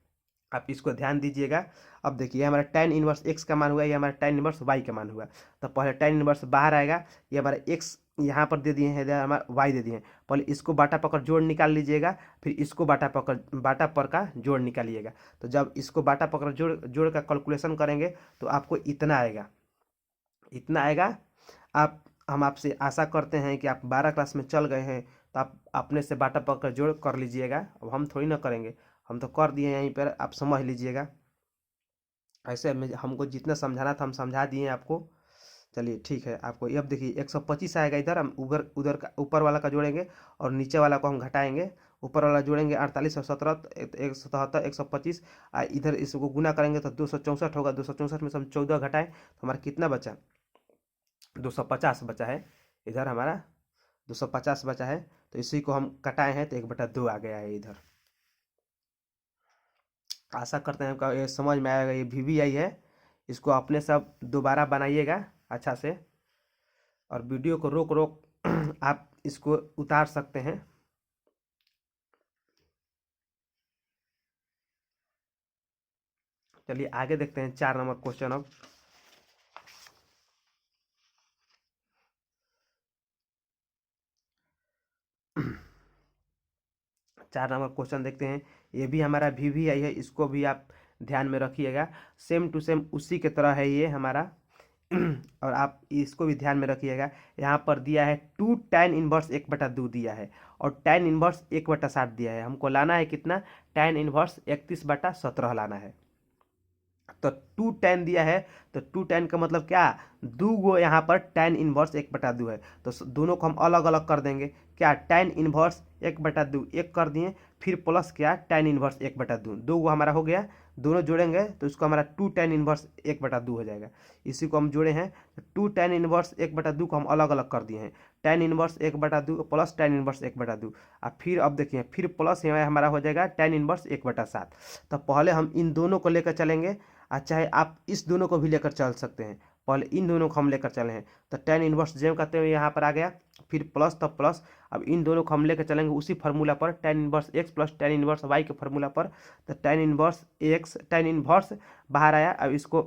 आप इसको ध्यान दीजिएगा। अब देखिए हमारा tan इनवर्स x का मान हुआ, ये हमारा tan इनवर्स y का मान हुआ। तो पहले tan इनवर्स बाहर आएगा, ये हमारा x यहाँ पर दे दिए हैं, हमारा y दे दिए हैं। पहले इसको बाटा पकड़ जोड़ निकाल लीजिएगा, फिर इसको बाटा पर का जोड़ निकालिएगा। तो जब इसको बाटा पकड़ जोड़ का कैलकुलेशन करेंगे तो आपको इतना आएगा। हम आपसे आशा करते हैं कि आप 12 क्लास में चल गए हैं तो आप अपने से बाटा पकड़ जोड़ कर लीजिएगा। अब हम थोड़ी ना करेंगे, हम तो कर दिए यहीं पर, आप समझ लीजिएगा। ऐसे हमको जितना समझाना था हम समझा दिए आपको। चलिए ठीक है, आपको अब देखिए 125 आएगा, इधर हम उधर का ऊपर वाला का जोड़ेंगे और नीचे वाला को हम घटाएंगे। ऊपर वाला जोड़ेंगे 48 और 17 177 125, इधर इसको गुना करेंगे तो 264 होगा। 264 में से हम 14 घटाएं तो हमारा कितना बचा 250 बचा है। इधर हमारा 250 बचा है, तो इसी को हम कटाए हैं तो 1/2 आ गया है इधर। आशा करते हैं आपका ये समझ में आएगा। ये VBI है, इसको अपने सब दोबारा बनाइएगा अच्छा से और वीडियो को रोक आप इसको उतार सकते हैं। चलिए आगे देखते हैं 4 नंबर क्वेश्चन। अब 4 नंबर क्वेश्चन देखते हैं। ये भी हमारा VBI है, इसको भी आप ध्यान में रखिएगा। सेम टू सेम उसी के तरह है ये हमारा और आप इसको भी ध्यान में रखिएगा। यहाँ पर दिया है 2 tan इनवर्स 1/2 दिया है और tan इनवर्स 1/7 दिया है। हमको लाना है कितना, tan इनवर्स 31/17 लाना है। तो 2 tan दिया है, तो 2 tan का मतलब क्या, दो गो यहाँ पर tan इनवर्स 1/2 है। तो दोनों को हम अलग अलग कर देंगे, क्या tan इनवर्स 1/2 एक कर दिए, फिर प्लस क्या tan इनवर्स 1/2, दो गो हमारा हो गया, दोनों जोड़ेंगे तो इसको हमारा 2 tan इनवर्स 1/2 हो जाएगा। इसी को हम जोड़े हैं, तो 2 tan इनवर्स 1/2 को हम अलग अलग कर दिए हैं, tan inverse 1/2 plus tan inverse 1/2, और फिर अब देखिए फिर प्लस यहाँ हमारा हो जाएगा tan इनवर्स 1/7। तो पहले हम इन दोनों को लेकर चलेंगे, चाहे आप इस दोनों को भी लेकर चल सकते हैं, पहले इन दोनों को हम लेकर चले हैं। तो tan इनवर्स जेम करते हुए यहाँ पर आ गया, फिर प्लस तब प्लस, अब इन दोनों को हम लेकर चलेंगे उसी फार्मूला पर, tan inverse x plus tan inverse y के फार्मूला पर। तो tan inverse x, tan inverse बाहर आया, अब इसको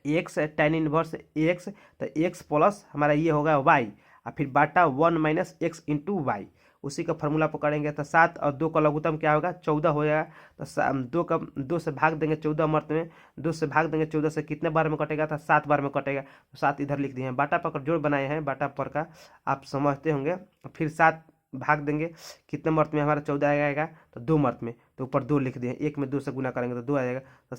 x tan इनवर्स x, तो x प्लस हमारा ये होगा y, और फिर बाटा 1 - x इंटू वाई, उसी का फार्मूला पकड़ेंगे। तो 7 और 2 का लघुत्तम क्या होगा, 14 हो जाएगा। तो 2 से भाग देंगे 14 मर्त में, 2 से भाग देंगे 14 से, कितने बार में कटेगा, था 7 बार में कटेगा। तो 7 इधर लिख दिए हैं, बाटा पर जोड़ बनाए हैं, बाटा पर का आप समझते होंगे। फिर 7 भाग देंगे, कितने मर्त में हमारा 14 आएगा, तो 2 मर्त में, तो ऊपर 2 लिख दिए, 1 में 2 से गुना करेंगे तो 2 आ जाएगा। तो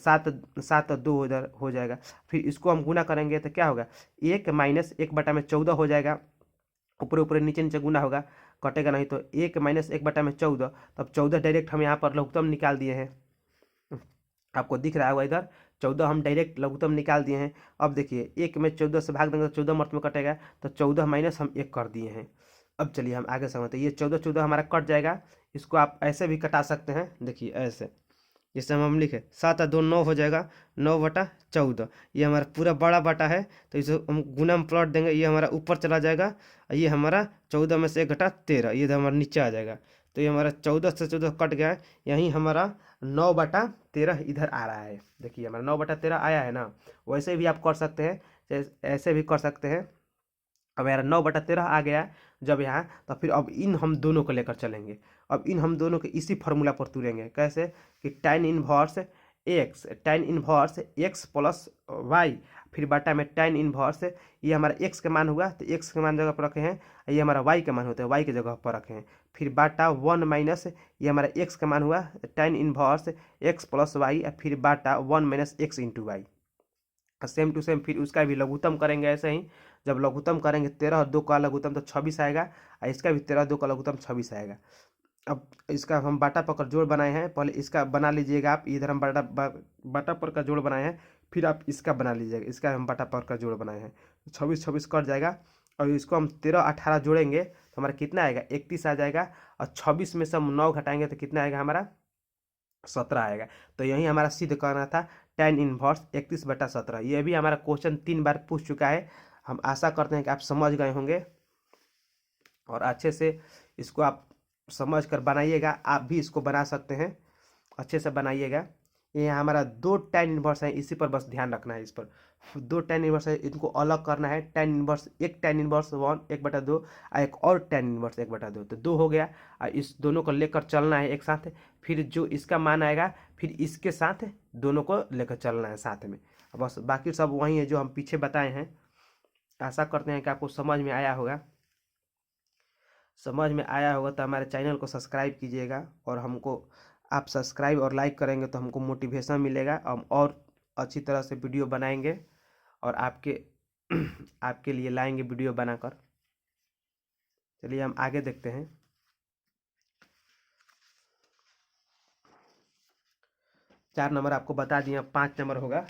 7 और 2 इधर हो जाएगा। फिर इसको हम गुना करेंगे तो क्या होगा, 1 - 1/14 हो जाएगा, ऊपर ऊपर नीचे नीचे गुना होगा, कटेगा नहीं, तो 1 - 1/14, तब 14 डायरेक्ट हम यहाँ पर लघुत्तम निकाल दिए हैं, आपको दिख रहा होगा इधर 14 हम डायरेक्ट लघुत्तम निकाल दिए हैं। अब देखिए 1 में 14 से भाग देंगे तो 14 मर्त में कटेगा, तो 14 माइनस हम 1 कर दिए हैं। अब चलिए हम आगे समझते हैं, ये 14 हमारा कट जाएगा, इसको आप ऐसे भी कटा सकते हैं, देखिए ऐसे, जैसे हम लिखे 7 और 2 9 हो जाएगा, 9/14, ये हमारा पूरा बड़ा बटा है, तो इसे हम गुना में प्लॉट देंगे, ये हमारा ऊपर चला जाएगा, और ये हमारा 14 में से 1 घटा 13, ये हमारा नीचे आ जाएगा। तो ये हमारा 14 से 14 कट गया है, यहीं हमारा 9/13 इधर आ रहा है, देखिए हमारा 9/13 आया है ना। वैसे भी आप कर सकते हैं, ऐसे भी कर सकते हैं। अब यार 9/13 आ गया जब यहाँ, तो फिर अब इन हम दोनों को लेकर चलेंगे, अब इन हम दोनों के इसी फार्मूला पर तुरेंगे, कैसे कि tan inverse x plus y, फिर बाटा में tan इनवर्स, ये हमारा x के मान हुआ, तो x के मान जगह पर रखे हैं, ये हमारा y के मान होते हैं, y की जगह पर रखे हैं, फिर बाटा 1 माइनस, ये हमारा x का मान हुआ, tan inverse x plus y, फिर बाटा 1 - x into y, same to same. फिर उसका भी लघुत्तम करेंगे ऐसे ही, जब लघुत्तम करेंगे 13 और 2 का लघुत्तम तो 26 आएगा, और इसका भी 13 और 2 का लघुत्तम 26 आएगा। अब इसका हम बाटा पर जोड़ बनाए हैं, पहले इसका बना लीजिएगा आप, इधर हम बाटा पर का जोड़ बनाए हैं, फिर आप इसका बना लीजिएगा, इसका हम बाटा पर का जोड़ बनाए हैं, 26 कट जाएगा। और इसको हम 13 18 जोड़ेंगे तो हमारा कितना आएगा, 31 आ जाएगा, और 26 में से हम 9 घटाएंगे तो कितना आएगा हमारा, 17 आएगा। तो यही हमारा सिद्ध करना था, tan इनवर्स 31/17। ये भी हमारा क्वेश्चन 3 बार पूछ चुका है, हम आशा करते हैं कि आप समझ गए होंगे, और अच्छे से इसको आप समझ कर बनाइएगा, आप भी इसको बना सकते हैं, अच्छे से बनाइएगा। ये हमारा 2 tan इनवर्स है, इसी पर बस ध्यान रखना है, इस पर 2 tan इनवर्स है, इनको अलग करना है, tan इनवर्स एक tan इनवर्स 1/2, और एक और tan इनवर्स 1/2, तो 2 हो गया, और इस दोनों को लेकर चलना है एक साथ, फिर जो इसका मान आएगा फिर इसके साथ दोनों को लेकर चलना है साथ में, बस बाकी सब वही है जो हम पीछे बताए हैं। आशा करते हैं कि आपको समझ में आया होगा, समझ में आया होगा तो हमारे चैनल को सब्सक्राइब कीजिएगा, और हमको आप सब्सक्राइब और लाइक करेंगे तो हमको मोटिवेशन मिलेगा, हम और अच्छी तरह से वीडियो बनाएंगे, और आपके आपके लिए लाएंगे वीडियो बनाकर। चलिए हम आगे देखते हैं। 4 नंबर आपको बता दिया, 5 नंबर होगा।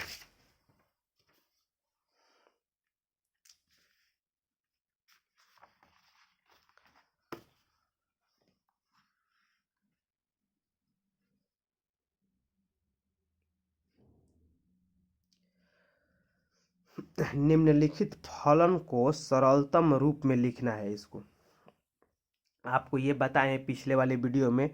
निम्नलिखित फलन को सरलतम रूप में लिखना है। इसको आपको ये बताए हैं पिछले वाले वीडियो में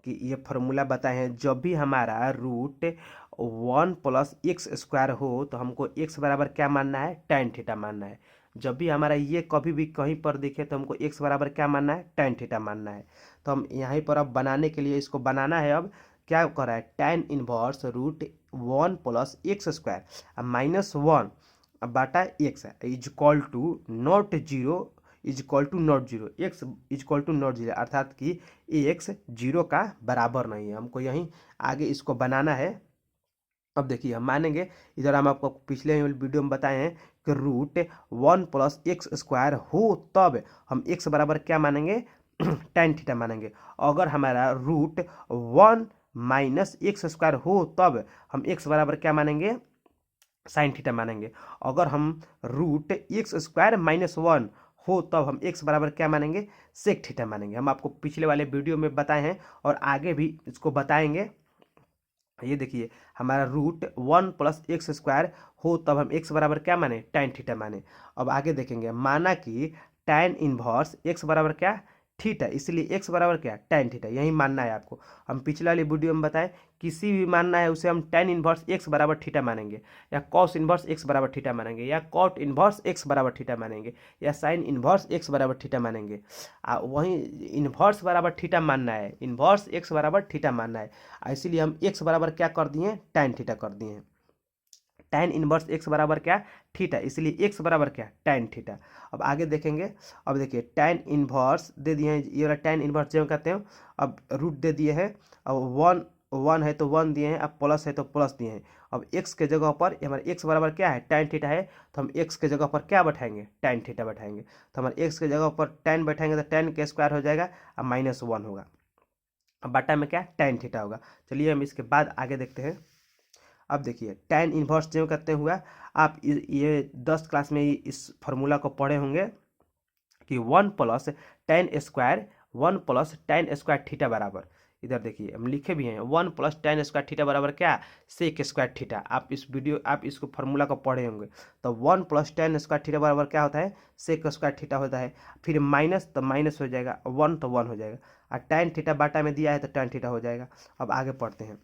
कि ये फार्मूला बताए हैं, जब भी हमारा √1 + x² हो तो हमको x बराबर क्या मानना है, tan थीटा मानना है। जब भी हमारा ये कभी भी कहीं पर दिखे तो हमको x बराबर क्या मानना है, tan थीटा मानना है। तो हम यहीं पर अब बनाने के लिए इसको बनाना है। अब क्या करा है, tan इनवर्स √1 + x² -1 बाटा x is equal to not zero, is equal to not zero, x is equal to not zero, अर्थात कि एक्स 0 का बराबर नहीं है। हमको यहीं आगे इसको बनाना है, अब देखिए हम मानेंगे, इधर हम आपको पिछले वीडियो में बताए हैं कि रूट 1 + x² हो तब हम x बराबर क्या मानेंगे, tan थीटा मानेंगे। अगर हमारा रूट 1 - x² हो तब हम x बराबर क्या मानेंगे, साइन थीटा मानेंगे। अगर हम रूट x² - 1 हो तब हम x बराबर क्या मानेंगे, सेक थीटा मानेंगे। हम आपको पिछले वाले वीडियो में बताए हैं और आगे भी इसको बताएंगे। ये देखिए हमारा रूट 1 + x² हो तब हम x बराबर क्या माने, tan थीटा माने। अब आगे देखेंगे, माना कि tan इनवर्स x बराबर क्या, थीटा, इसलिए x बराबर क्या, tan थीटा, यही मानना है आपको। हम पिछले वाली वीडियो में बताएं, किसी भी मानना है उसे हम tan इनवर्स x बराबर थीटा मानेंगे, या cos इनवर्स x बराबर थीटा मानेंगे, या cot इनवर्स x बराबर थीटा मानेंगे, या sin इनवर्स x बराबर थीटा मानेंगे। वहीं इनवर्स बराबर थीटा मानना है, इनवर्स x बराबर थीटा मानना है, इसीलिए हम x बराबर क्या कर दिए, tan थीटा कर दिए हैं। tan इनवर्स x बराबर क्या, थीटा, इसलिए x बराबर क्या, tan थीटा। अब आगे देखेंगे, अब देखिए tan इनवर्स दे दिए हैं, ये वाला tan इनवर्स जो कहते हैं। अब रूट दे दिए हैं, अब वन वन है तो 1 दिए हैं, अब प्लस है तो प्लस दिए हैं। अब x के जगह पर हमारे x बराबर क्या है, tan थीटा है, तो हम x के जगह पर क्या बैठाएंगे, tan थीटा बैठाएंगे। तो हमारे x के जगह पर tan बैठाएंगे तो tan के स्क्वायर हो जाएगा, अब -1 होगा, अब बटा में क्या, tan थीटा होगा। चलिए हम इसके बाद आगे देखते हैं। अब देखिए tan इनवर्स जो कहते हुआ, आप ये 10 क्लास में इस फॉर्मूला को पढ़े होंगे कि 1 + tan², 1 + tan² थीटा बराबर, इधर देखिए हम लिखे भी हैं 1 + tan² थीटा बराबर क्या, sec² थीटा। आप इस वीडियो आप इसको फॉर्मूला को पढ़े होंगे। तो 1 + tan² थीटा बराबर क्या होता है, sec² थीटा होता है। फिर माइनस तो माइनस हो जाएगा, 1 तो 1 हो जाएगा, और tan थीटा बाटा में दिया है तो tan थीटा हो जाएगा। अब आगे पढ़ते हैं,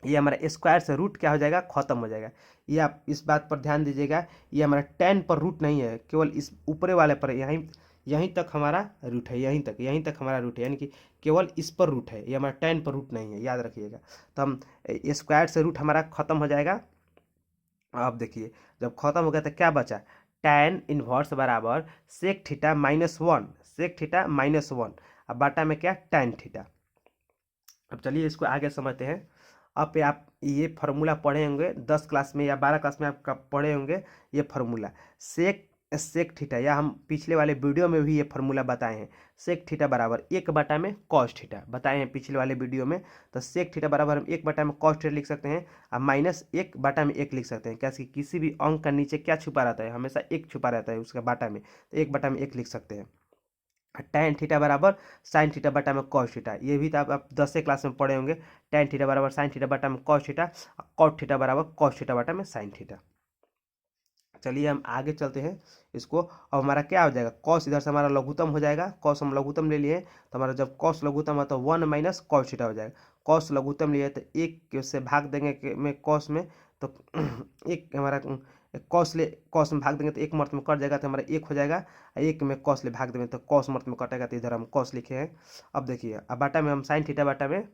ये हमारा स्क्वायर से रूट क्या हो जाएगा, खत्म हो जाएगा। ये आप इस बात पर ध्यान दीजिएगा, ये हमारा tan पर रूट नहीं है, केवल इस ऊपरे वाले पर, यहीं यहीं तक हमारा रूट है, यहीं तक हमारा रूट है, यानी कि केवल इस पर रूट है, ये हमारा tan पर रूट नहीं है, याद रखिएगा। तो हम स्क्वायर से रूट हमारा खत्म हो जाएगा। अब देखिए जब खत्म हो गया तो क्या बचा, tan इनवर्स बराबर सेक थीटा -1, सेक थीटा -1, अब बाटा में क्या, tan थीटा। अब चलिए इसको आगे समझते हैं। अब पे आप ये फार्मूला पढ़े होंगे 10 क्लास में या 12 क्लास में आप पढ़े होंगे, ये फार्मूला सेक सेक थीटा, या हम पिछले वाले वीडियो में भी ये फार्मूला बताए हैं। सेक थीटा बराबर 1/में कॉस थीटा बताए हैं पिछले वाले वीडियो में। तो सेक थीटा बराबर हम 1/में कॉस थीटा लिख सकते हैं, और -1/1 लिख सकते हैं, कैसे किसी भी अंक का नीचे क्या छुपा रहता है, हमेशा 1 छुपा रहता है उसका बाटा में, तो 1/1 लिख सकते हैं। tan थीटा बराबर साइन थीटा बटा में कॉस थीटा, ये भी तो आप 10वें क्लास में पढ़े होंगे। tan थीटा बराबर साइन थीटा बटा में कॉस थीटा, कॉट थीटा बराबर कॉस थीटा बटा में साइन थीटा। चलिए हम आगे चलते हैं इसको। अब हमारा क्या हो जाएगा, कॉस इधर से हमारा लघुत्तम हो जाएगा, कॉस हम लघुत्तम ले लिए, तो हमारा जब कॉस लघुत्तम है तो 1 - कॉस थीटा हो जाएगा। कॉस लघुत्तम लिए तो 1 से भाग देंगे में कॉस में, तो एक हमारा कॉस में भाग देंगे तो 1 मर्त में कट जाएगा, तो हमारा 1 हो जाएगा। 1 में कॉस ले भाग देंगे तो कॉस मर्त में कटेगा, तो इधर हम कॉस लिखे हैं। अब देखिए अब बाटा में हम साइन थीटा बाटा में,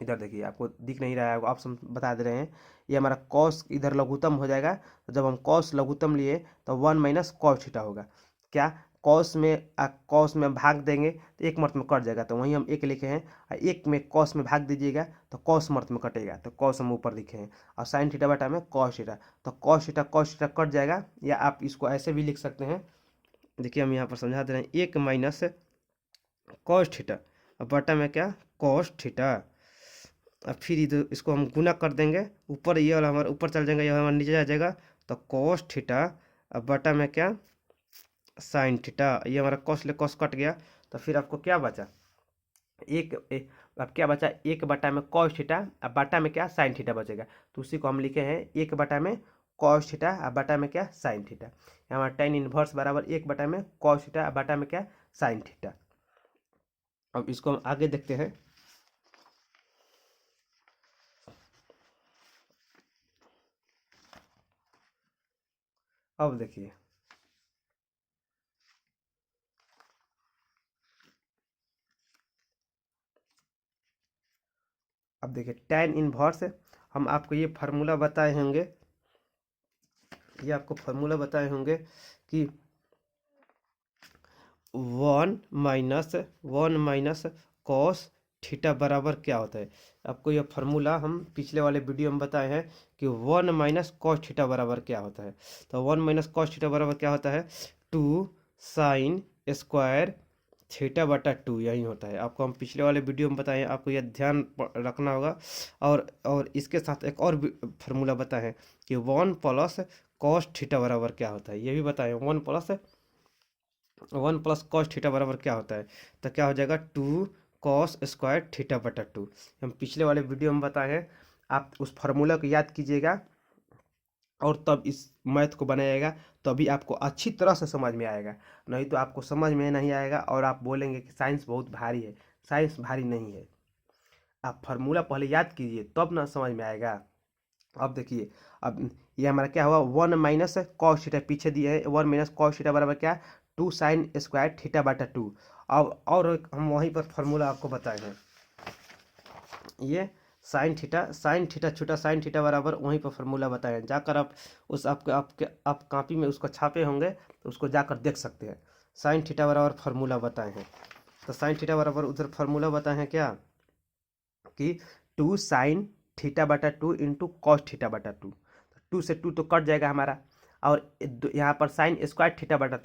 इधर देखिए आपको दिख नहीं रहा है, ऑप्शन बता दे रहे हैं। ये हमारा कॉस इधर लघुत्तम हो जाएगा, तो जब हम कॉस लघुत्तम लिए तो 1 - कॉस थीटा होगा। क्या, कॉस में भाग देंगे तो 1 मर्त में कट जाएगा, तो वहीं हम 1 लिखे हैं, और 1 में कॉस में भाग दीजिएगा तो कॉस मर्त में कटेगा, तो कॉस हम ऊपर लिखे हैं। और साइन थीटा बटा में कॉस थीटा, तो कॉस थीटा कट जाएगा, या आप इसको ऐसे भी लिख सकते हैं। देखिए हम यहाँ पर समझा दे रहे हैं, 1 - कॉस थीटा, और बटा में क्या, कॉस थीटा। अब फिर इधर इसको हम गुना कर देंगे, ऊपर ये वाला हमारा ऊपर चल जाएगा, ये हमारा नीचे आ जाएगा, तो कॉस थीटा, अब बटा में क्या, साइन थीटा। ये हमारा कॉस ले कॉस कट गया, तो फिर आपको क्या बचा, अब क्या बचा, 1 बटा में कॉस थीटा, अब बटा में क्या, साइन थीटा बचेगा। तो उसी को हम लिखे हैं 1 बटा में कॉस थीटा, अब बटा में क्या, साइन थीटा। हमारा tan इनवर्स बराबर 1 बटा में कॉस थीटा, अब बटा में क्या, साइन थीटा। अब इसको हम आगे देखते हैं। अब देखिए, अब देखिए tan इनवर्स, हम आपको ये फार्मूला बताए होंगे, ये आपको फार्मूला बताए होंगे कि 1 - कॉस थीटा बराबर क्या होता है। आपको यह फार्मूला हम पिछले वाले वीडियो में बताए हैं कि 1 माइनस कॉस थीटा बराबर क्या होता है। तो 1 माइनस कॉस थीटा बराबर क्या होता है, 2 साइन स्क्वायर थीटा बटा 2, यही होता है। आपको हम पिछले वाले वीडियो में बताए हैं, आपको यह ध्यान रखना होगा। और इसके साथ एक और फार्मूला बताए हैं कि 1 प्लस कॉस थीटा बराबर क्या होता है, ये भी बताए हैं। 1 प्लस कॉस थीटा बराबर क्या होता है, तो क्या हो जाएगा 2 कॉस स्क्वायर थीटा बटा 2। हम पिछले वाले वीडियो में बताए हैं, आप उस फार्मूला को याद कीजिएगा और तब इस मैथ को बनाइएगा, तभी आपको अच्छी तरह से समझ में आएगा। नहीं तो आपको समझ में नहीं आएगा और आप बोलेंगे कि साइंस बहुत भारी है। साइंस भारी नहीं है, आप फार्मूला पहले याद कीजिए तब ना समझ में आएगा। अब देखिए, अब ये हमारा क्या हुआ, 1 माइनस कॉस थीटा पीछे दिए है, 1 माइनस कॉस थीटा बराबर क्या, 2 साइन स्क्वायर थीटा बटा 2। अब और हम वहीं पर फार्मूला आपको बताए हैं, ये साइन थीटा छोटा साइन थीटा बराबर वहीं पर फार्मूला बताए हैं। जाकर आप उस आप कॉपी में उसको छापे होंगे तो उसको जाकर देख सकते हैं। साइन थीटा बराबर फार्मूला बताए हैं, तो साइन थीटा बराबर उधर फार्मूला बताए हैं क्या कि 2 साइन थीटा बटा 2 इंटू कॉस थीटा बटा 2। 2 से 2 तो कट जाएगा हमारा, और यहाँ पर साइन स्क्वायर थीटा बटा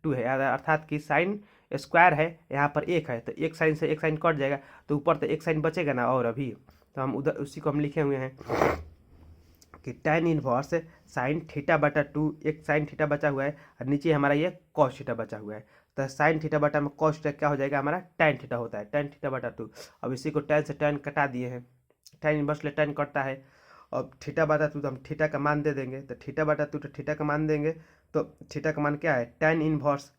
2 है, अर्थात कि साइन स्क्वायर है, यहाँ पर एक है तो एक साइन से एक साइन कट जाएगा, तो ऊपर तो एक साइन बचेगा ना। और अभी तो हम उधर उसी को हम लिखे हुए हैं कि tan इनवर्स साइन थीटा बटा 2, एक साइन थीटा बचा हुआ है और नीचे हमारा ये कॉस थीटा बचा हुआ है। तो साइन थीटा बटा में कॉस थीटा क्या हो जाएगा, हमारा tan थीटा होता है, tan थीटा बटा 2। अब इसी को tan से tan कटा दिए हैं, tan इनवर्स ले tan कटता है। अब थीटा बटा 2 तो हम थीटा का मान दे देंगे, तो थीटा बटा 2 तो थीटा का मान देंगे, तो थीटा का मान क्या है, tan इनवर्स।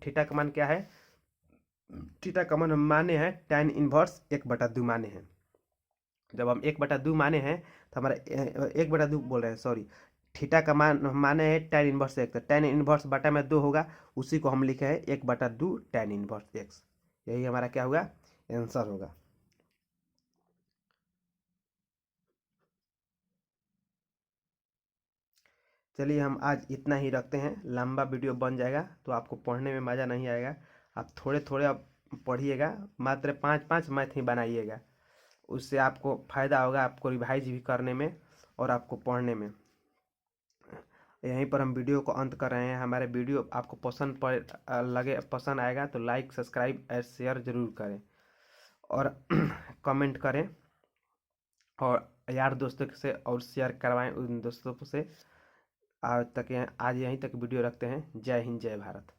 थीटा का मान क्या है, थीटा का मान हम माने हैं tan इनवर्स 1/2 माने हैं। जब हम 1/2 माने हैं तो हमारा 1/2 बोल रहे हैं, सॉरी, थीटा का मान हम माने हैं tan इनवर्स 1, तो tan इनवर्स बटा में 2 होगा, उसी को हम लिखे हैं 1/2 tan इनवर्स x। यही हमारा क्या होगा, आंसर होगा। चलिए हम आज इतना ही रखते हैं, लंबा वीडियो बन जाएगा तो आपको पढ़ने में मज़ा नहीं आएगा। आप थोड़े थोड़े अब पढ़िएगा, मात्र 5-5 मैथ ही बनाइएगा, उससे आपको फ़ायदा होगा, आपको रिवाइज भी करने में और आपको पढ़ने में। यहीं पर हम वीडियो को अंत कर रहे हैं। हमारे वीडियो आपको पसंद आएगा तो लाइक सब्सक्राइब और शेयर ज़रूर करें और कमेंट करें और यार दोस्तों से और शेयर करवाएं उन दोस्तों से। आज यहीं तक वीडियो रखते हैं। जय हिंद, जय भारत।